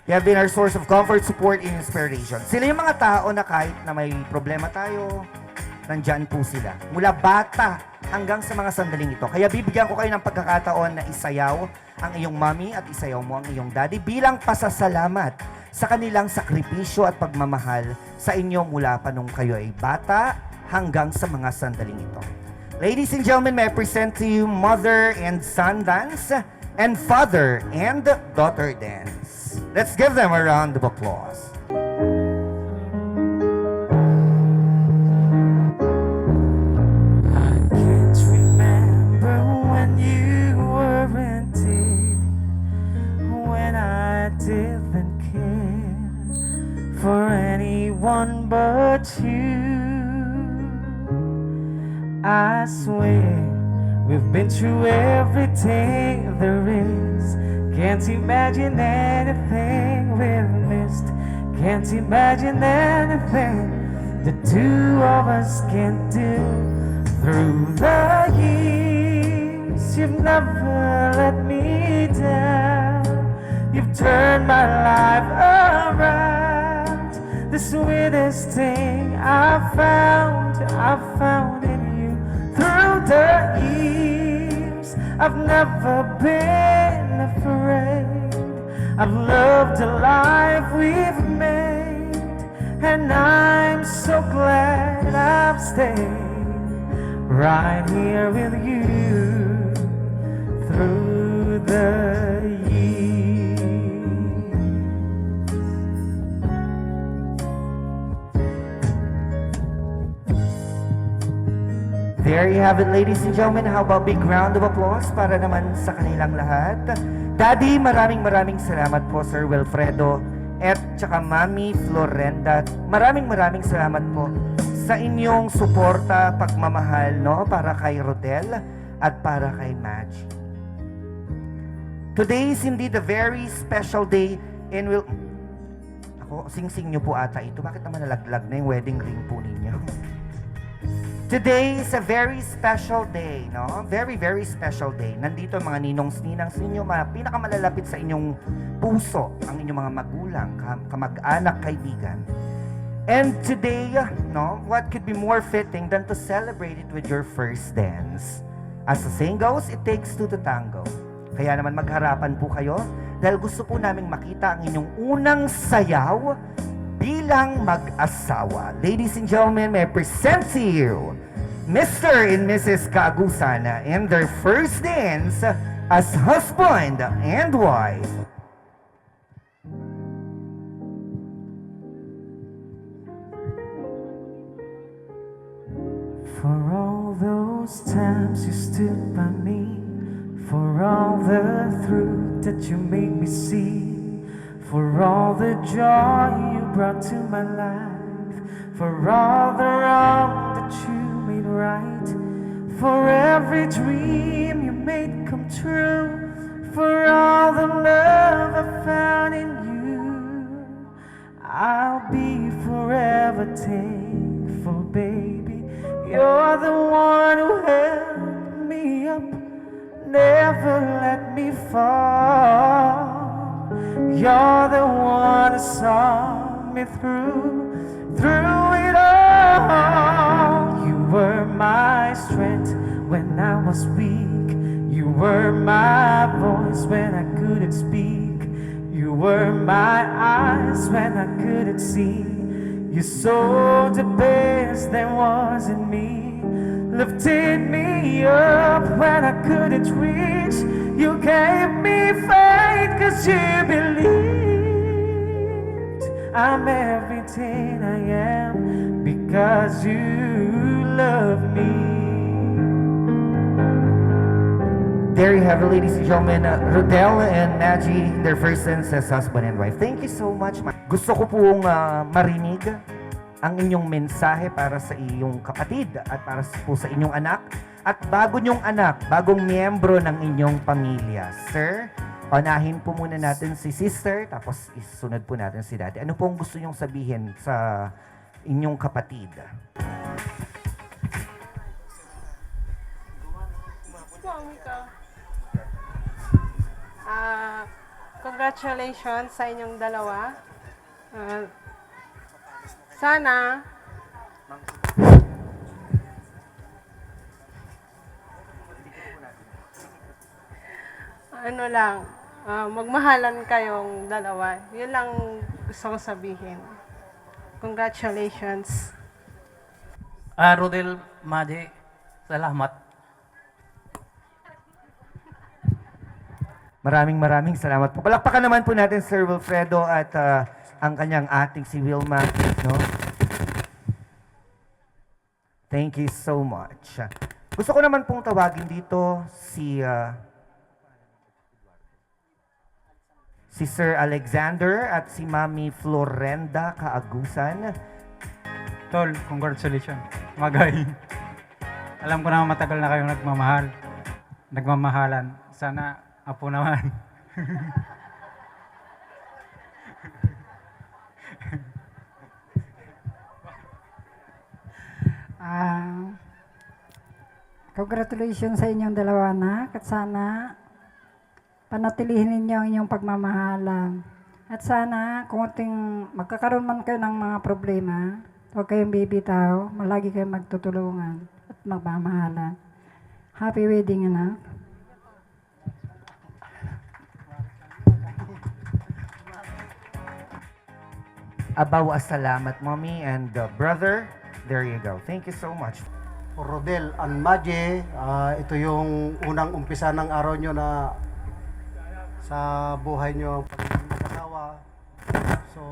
you have been our source of comfort, support, and inspiration. Sila yung mga tao na kahit na may problema tayo, nandyan po sila. Mula bata hanggang sa mga sandaling ito. Kaya bibigyan ko kayo ng pagkakataon na isayaw ang iyong mommy at isayaw mo ang iyong daddy bilang pasasalamat sa kanilang sakripisyo at pagmamahal sa inyo mula pa nung kayo ay bata hanggang sa mga sandaling ito. Ladies and gentlemen, may I present to you mother and son dance and father and daughter dance. Let's give them a round of applause. I can't remember when you weren't here, when I didn't care for anyone but you. I swear we've been through everything there is. Can't imagine anything we've missed. Can't imagine anything the two of us can do. Through the years, you've never let me down. You've turned my life around. The sweetest thing I found in you. Through the years, I've never been afraid. I've loved the life we've made, and I'm so glad I've stayed right here with you through the years. There you have it, ladies and gentlemen. How about big round of applause para naman sa kanilang lahat. Daddy, maraming salamat po, Sir Wilfredo. At tsaka Mami Florenda, maraming salamat po sa inyong suporta, pagmamahal, no? Para kay Rodel at para kay Madge. Today is indeed a very special day and will... Ako, sing-sing nyo po ata ito. Bakit naman nalaglag na yung wedding ring po ninyo? Today is a very special day, no? Very special day. Nandito ang mga ninongs-ninangs ninyo, mga pinakamalalapit sa inyong puso, ang inyong mga magulang, kamag-anak, kaibigan. And today, no, what could be more fitting than to celebrate it with your first dance? As the saying goes, it takes two to tango. Kaya naman magharapan po kayo dahil gusto po naming makita ang inyong unang sayaw bilang mag-asawa. Ladies and gentlemen, may I present to you Mr. and Mrs. Kaagusan in their first dance as husband and wife. For all those times you stood by me, for all the truth that you made me see, for all the joy you brought to my life, for all the wrong that you made right, for every dream you made come true, for all the love I found in you, I'll be forever thankful, baby. You're the one who held me up, never let me fall. You're the one who saw me through it all. You were my strength when I was weak. You were my voice when I couldn't speak. You were my eyes when I couldn't see. You saw the best there was in me, lifted me up when I couldn't reach. You gave me faith 'cause you believed. I'm everything I am because you love me. There you have it, ladies and gentlemen, Rodel and Naji, their first sense as husband and wife. Thank you so much. Gusto ko pong marinig ang inyong mensahe para sa iyong kapatid at para po sa inyong anak at bago niyong anak, bagong miyembro ng inyong pamilya. Sir, panahin po muna natin si sister, tapos isunod po natin si daddy. Ano pong gusto niyong sabihin sa inyong kapatid? Congratulations sa inyong dalawa. Sana magmahalan kayong dalawa. Yun lang gusto kong sabihin. Congratulations. Rodel, Maji, salamat. Maraming salamat po. Palakpakan naman po natin Sir Wilfredo at ang kanyang ating si Wilma, no? Thank you so much. Gusto ko naman pong tawagin dito si Sir Alexander at si Mami Florenda Kaagusan. Tol, congratulations. Magay. Alam ko na matagal na kayong nagmamahalan. Sana apo naman. Congratulations sa inyong dalawa anak at sana panatilihin ninyo ang inyong pagmamahalan. At sana kung magkakaroon man kayo ng mga problema, huwag kayong bibitaw, malagi kayong magtutulungan at magmamahalan. Happy wedding anak. Abaw salamat, mommy and brother. There you go. Thank you so much. Rodel and Maji, ito yung unang umpisa ng araw nyo na sa buhay nyo pag-asawa. So,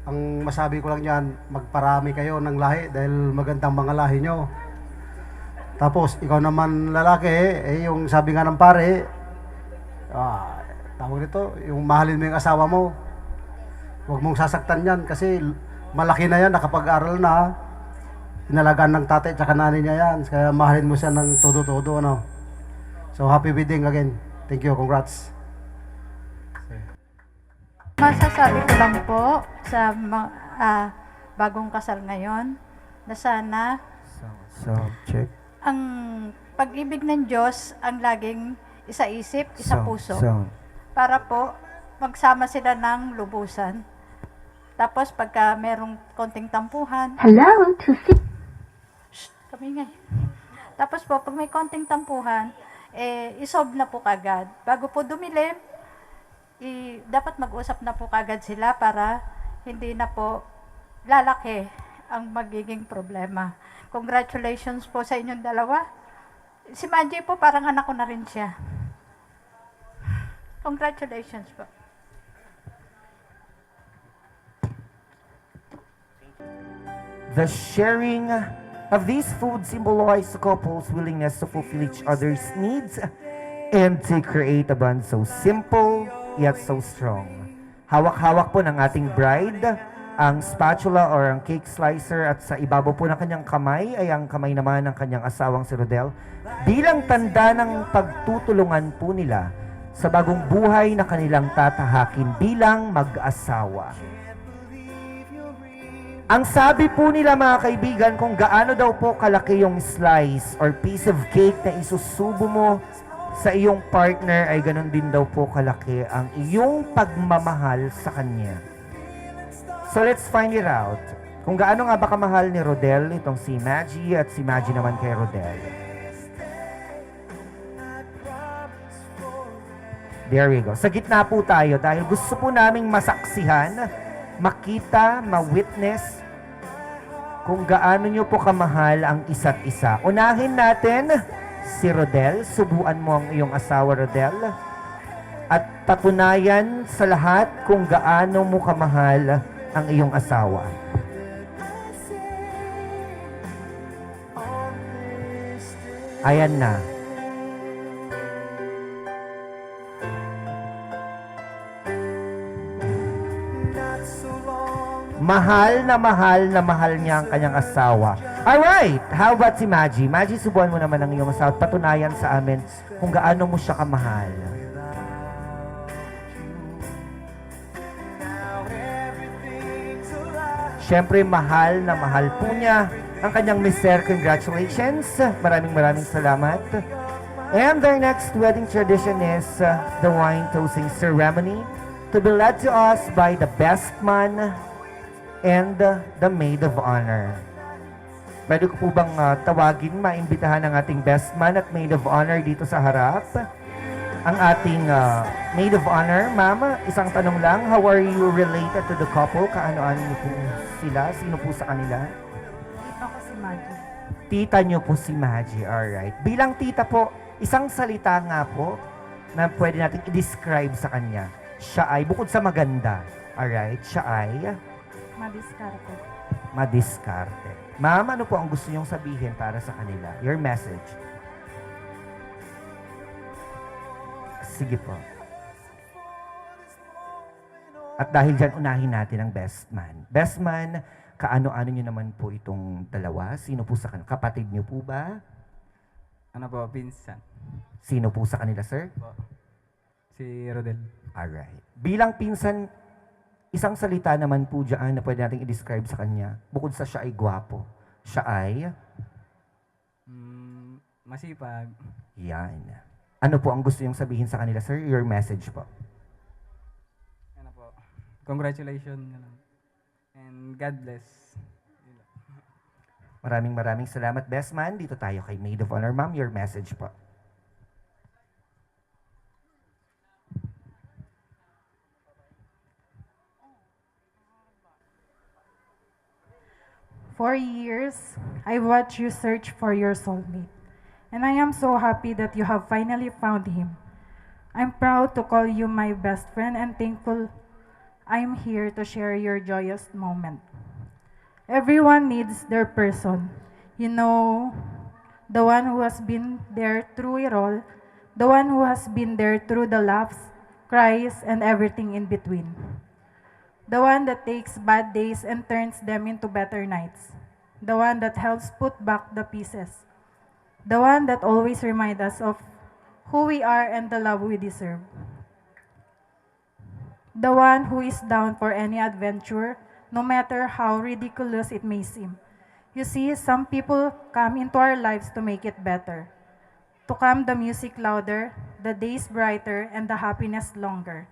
ang masabi ko lang yan, magparami kayo ng lahi dahil magandang mga lahi nyo. Tapos, ikaw naman lalaki, yung sabi nga ng pare, tawag nito, yung mahalin mo yung asawa mo. Huwag mong sasaktan yan kasi malaki na yan, nakapag-aral na. Inalagaan ng tatay at nanay niya yan. Kaya mahalin mo siya ng todo-todo. Ano? So, happy wedding again. Thank you. Congrats. Masasabi ko lang po sa bagong kasal ngayon na sana check. ang pag-ibig ng Diyos ang laging isa-isip, isa-puso. Para po magsama sila ng lubusan. Tapos pagka merong konting tampuhan, kami nga. Tapos po, pag may konting tampuhan, isolve na po kagad. Bago po dumilim, dapat mag-usap na po kagad sila para hindi na po lalaki ang magiging problema. Congratulations po sa inyong dalawa. Si Manji po, parang anak ko na rin siya. Congratulations po. The sharing of these food symbolize the couple's willingness to fulfill each other's needs and to create a bond so simple yet so strong. Hawak-hawak po ng ating bride ang spatula or ang cake slicer at sa ibabaw po ng kanyang kamay ay ang kamay naman ng kanyang asawang si Rodel bilang tanda ng pagtutulungan po nila sa bagong buhay na kanilang tatahakin bilang mag-asawa. Ang sabi po nila mga kaibigan kung gaano daw po kalaki yung slice or piece of cake na isusubo mo sa iyong partner ay ganun din daw po kalaki ang iyong pagmamahal sa kanya. So let's find it out. Kung gaano nga ba kamahal ni Rodel itong si Maggie at si Maggie naman kay Rodel. There we go. Sa gitna po tayo dahil gusto po naming masaksihan, makita, ma-witness kung gaano nyo po kamahal ang isa't isa. Unahin natin si Rodel. Subuan mo ang iyong asawa, Rodel. At patunayan sa lahat kung gaano mo kamahal ang iyong asawa. Ayan na. Mahal na mahal na mahal niya ang kanyang asawa. Alright, how about si Maggie? Maggie, subuan mo naman ang iyong asawa at patunayan sa amin kung gaano mo siya kamahal. Siyempre, mahal na mahal po niya ang kanyang mister. Congratulations. Maraming salamat. And their next wedding tradition is the wine toasting ceremony to be led to us by the best man and the maid of honor. Pwede ko po bang tawagin, maimbitahan ang ating best man at maid of honor dito sa harap? Ang ating maid of honor, ma'am, isang tanong lang, how are you related to the couple? Kaano-ano niyo po sila? Sino po sa kanila? Tita ko si Maggie. Tita niyo po si Maggie, alright. Bilang tita po, isang salita nga po na pwede natin i-describe sa kanya. Siya ay, bukod sa maganda, alright, siya ay Madiskarte. madiskarte. Ma'am, ano po ang gusto niyong sabihin para sa kanila? Your message. Sige po. At dahil dyan, unahin natin ang best man. Best man, kaano-ano niyo naman po itong dalawa? Sino po sa kanila? Kapatid niyo po ba? Ano po, pinsan? Sino po sa kanila, sir? Si Rodel. Alright. Bilang pinsan, isang salita naman po dyan na pwede natin i-describe sa kanya. Bukod sa siya ay gwapo. Siya ay? Masipag. Yan. Ano po ang gusto niyong sabihin sa kanila, sir? Your message po. Ano po, congratulations. And God bless. Maraming salamat, best man. Dito tayo kay Maid of Honor. Ma'am, your message po. For years, I watched you search for your soulmate, and I am so happy that you have finally found him. I'm proud to call you my best friend and thankful I'm here to share your joyous moment. Everyone needs their person. You know, the one who has been there through it all, the one who has been there through the laughs, cries, and everything in between. The one that takes bad days and turns them into better nights. The one that helps put back the pieces. The one that always reminds us of who we are and the love we deserve. The one who is down for any adventure, no matter how ridiculous it may seem. You see, some people come into our lives to make it better, to come the music louder, the days brighter, and the happiness longer.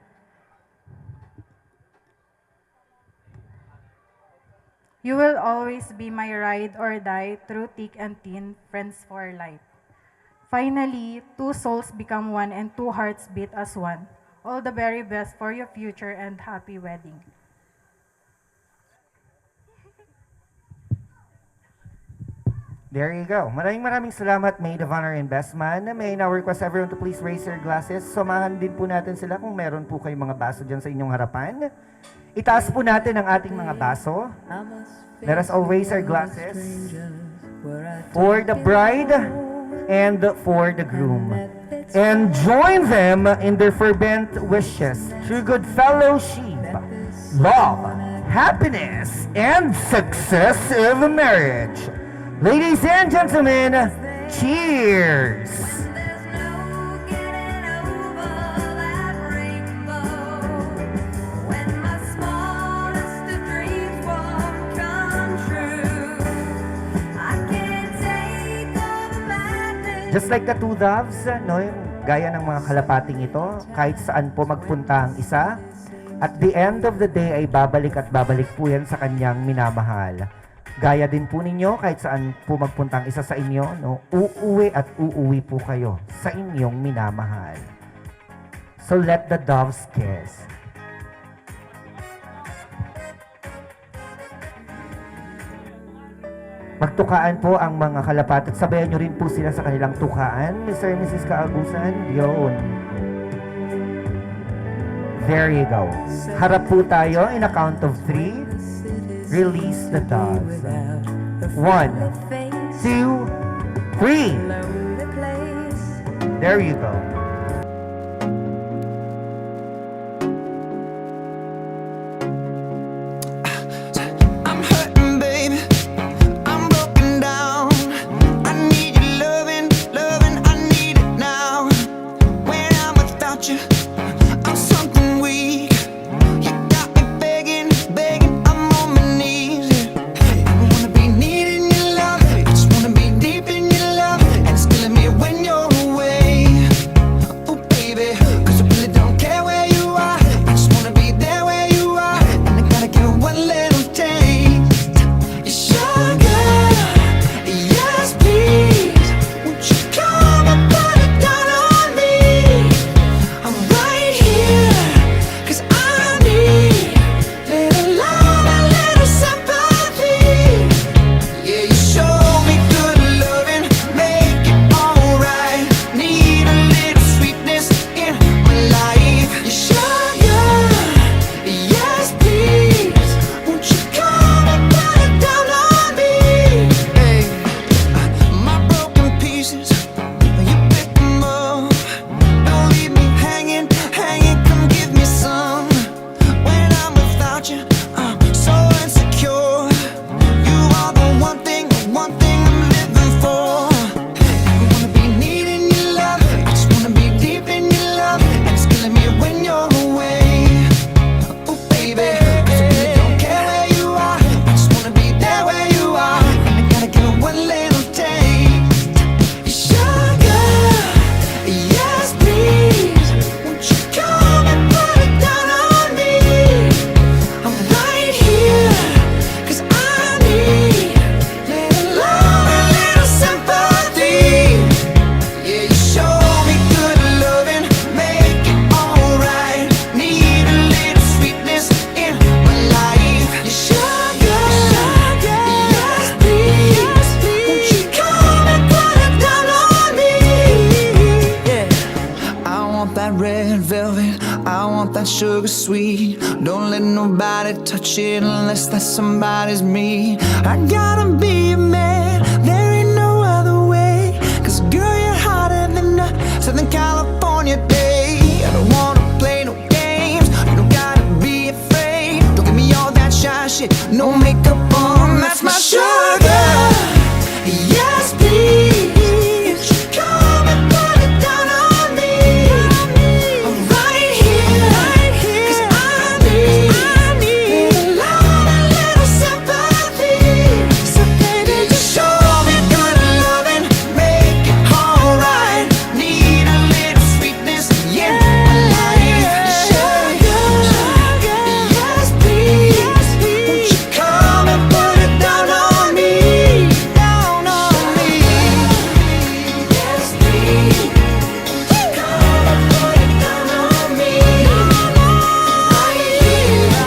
You will always be my ride or die through thick and thin, friends for life. Finally, two souls become one and two hearts beat as one. All the very best for your future and happy wedding. There you go. Maraming salamat, Maid of Honor and Best Man. May I now request everyone to please raise their glasses. Samahan din po natin sila kung meron po kayong mga baso dyan sa inyong harapan. Itaas po natin ang ating mga baso. Let us all raise our glasses for the bride and for the groom. And join them in their fervent wishes through good fellowship, love, happiness, and success of marriage. Ladies and gentlemen, cheers! Just like the two doves, no, yung gaya ng mga kalapating ito, kahit saan po magpunta ang isa, At the end of the day ay babalik at babalik po yan sa kanyang minamahal. Gaya din po ninyo kahit saan po magpuntang isa sa inyo, no? Uuwi at uuwi po kayo sa inyong minamahal. So let the doves kiss. Magtukaan po ang mga kalapat at sabayan nyo rin po sila sa kanilang tukaan. Mr. and Mrs. Kaabusan, yun. There you go. Harap po tayo in a count of 3. Release the doves. 1, 2, 3. There you go. I'm hurting, baby. I'm broken down. I need your loving, loving. I need it now. When I'm without you, I'm something weak. You got me begging, begging. I'm on my knees. I wanna be needing your love. I just wanna be deep in your love. And it's killing me when you're away. Oh, baby, 'cause I really don't care where you are. I just wanna be there where you are. And I gotta get one little taste. Sugar, yes please. Won't you come and put it down on me? I'm right here, 'cause I need little love and little sympathy. Yeah, you show me good loving, make it alright. Need a little sweetness in my life. You sugar, yes please. Won't you come and put it down on me? Hey, my broken pieces, you pick them up. Don't leave me hanging, hanging. Come give me some. When I'm without you, I'm so insecure. You are the one thing I'm living for. I wanna be needing your love. I just wanna be deep in your love. And it's killing me when you're away. Oh baby, 'cause I really don't care where you are. I just wanna be there where you are. And I gotta get one little taste. Sugar, yes please. Won't you come and put it down on me? I'm right here, 'cause I need little love and little sympathy. Yeah, you show me good loving, make it alright. Need a little sweetness in my life. You sugar, yes please. Won't you come and put it down on me? Yeah, I want that red velvet, I want that sugar sweet. Don't let nobody touch it unless that somebody's me. I gotta be a man, there ain't no other way. 'Cause girl, you're hotter than a Southern California day. I don't wanna play no games, you don't gotta be afraid. Don't give me all that shy shit, no makeup on, that's my sugar. Yes please. Won't you come and put it down on me? I'm right here, 'cause I need little love and little sympathy. So baby, just show me good loving, make it alright. Need a little sweetness in my life. Sugar, yes please. Won't you come and put it down on me? Down on me. Yes please. Won't you come and put it down on me? Right here,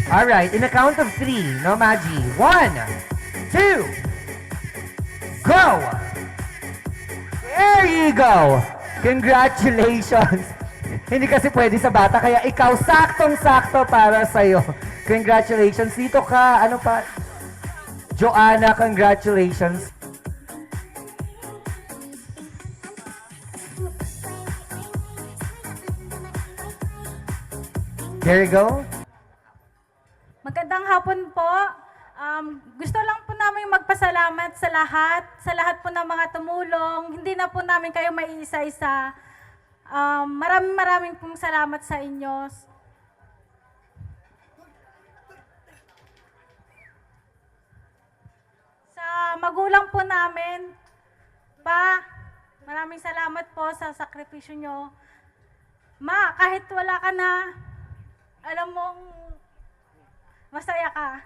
Alright, in a count of 3, no, Maggie? 1, 2, go! There you go! Congratulations! Hindi kasi pwede sa bata, kaya ikaw saktong-sakto para sa'yo. Congratulations. Dito ka, ano pa? Joanna, congratulations. There you go. Magandang hapon po. Gusto lang po namin magpasalamat sa lahat po ng mga tumulong. Hindi na po namin kayo maiisa-isa. Maraming pong salamat sa inyo. Sa magulang po namin, Pa, Maraming salamat po sa sakripisyo nyo. Ma, kahit wala ka na, alam mong masaya ka.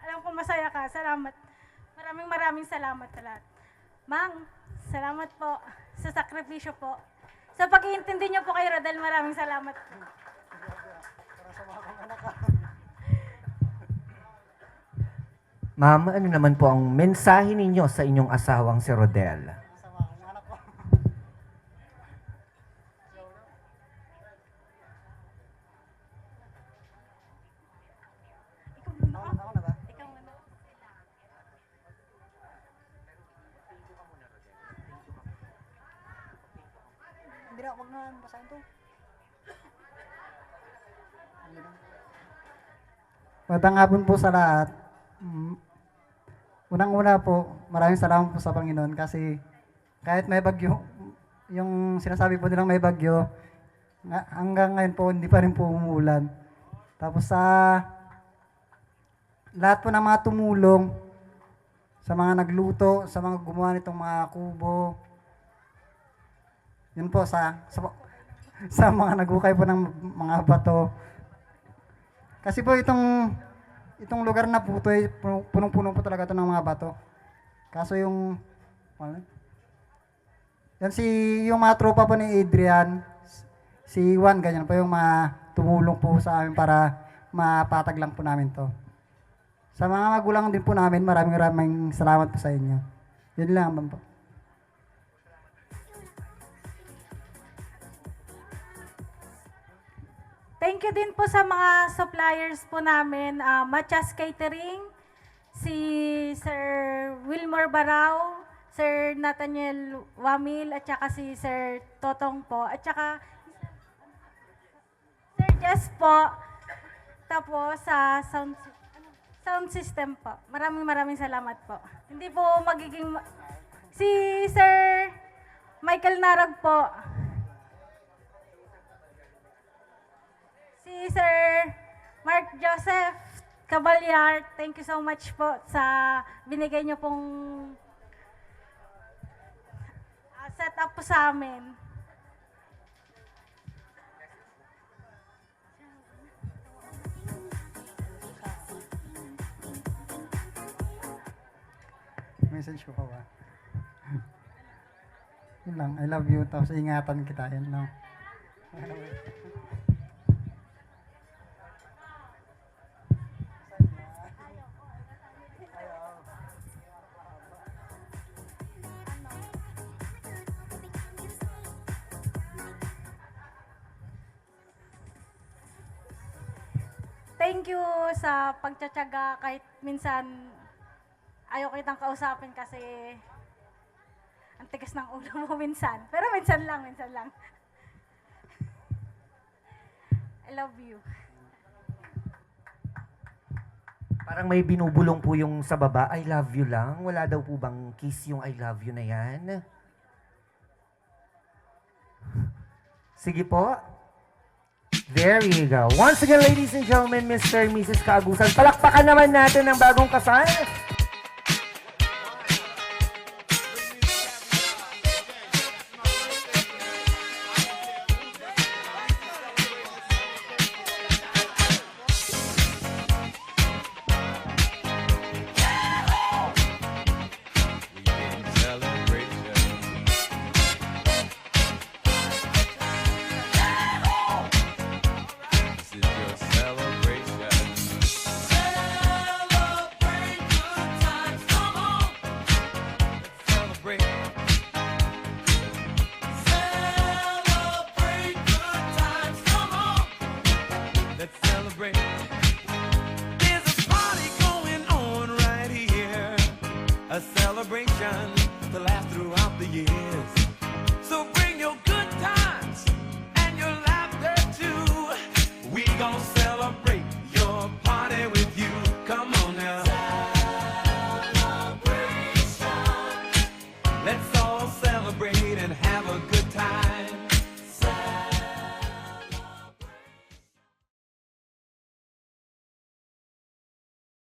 Alam ko masaya ka. Salamat. Maraming salamat sa lahat. Mang, salamat po sa sakripisyo po. Sa pag-iintindi nyo po kay Rodel, maraming salamat. Ma'am, ano naman po ang mensahe ninyo sa inyong asawang si Rodel? Hindi na, wag na basahin to. Magandang hapon po sa lahat. Unang-una po, maraming salamat po sa Panginoon kasi kahit may bagyo, yung sinasabi po nilang may bagyo, hanggang ngayon po hindi pa rin po umuulan. Tapos sa lahat po ng mga tumulong, sa mga nagluto, sa mga gumawa nitong mga kubo, yun po sa mga nagukay po ng mga bato. Kasi po itong lugar na po ito ay punong-puno po talaga ito ng mga bato. Kaso yung yung mga tropa po ni Adrian, si Juan, ganyan po yung mga tumulong po sa amin para mapatag lang po namin to. Sa mga magulang din po namin, maraming salamat po sa inyo. Yun lang po. Thank you din po sa mga suppliers po namin, Machas Catering, si Sir Wilmore Barao, Sir Nathaniel Wamil, at saka si Sir Totong po, at saka Sir Jess po, tapos sa sound system po. Maraming salamat po. Hindi po magiging... Si Sir Michael Narag po, si Sir Mark Joseph Caballar, thank you so much po sa binigay niyo pong set up po sa amin. Message ko pa ba? Yun lang, I love you, tapos ingatan kita, yun lang. Thank you sa pagtsatsaga kahit minsan ayaw kitang kausapin kasi ang tigas ng ulo mo minsan. Pero minsan lang. I love you. Parang may binubulong po yung sa baba, I love you lang. Wala daw po bang kiss yung I love you na yan? Sige po. There you go. Once again, ladies and gentlemen, Mr. and Mrs. Kaagusan, palakpakan naman natin ang bagong kasal. A celebration to last throughout the year.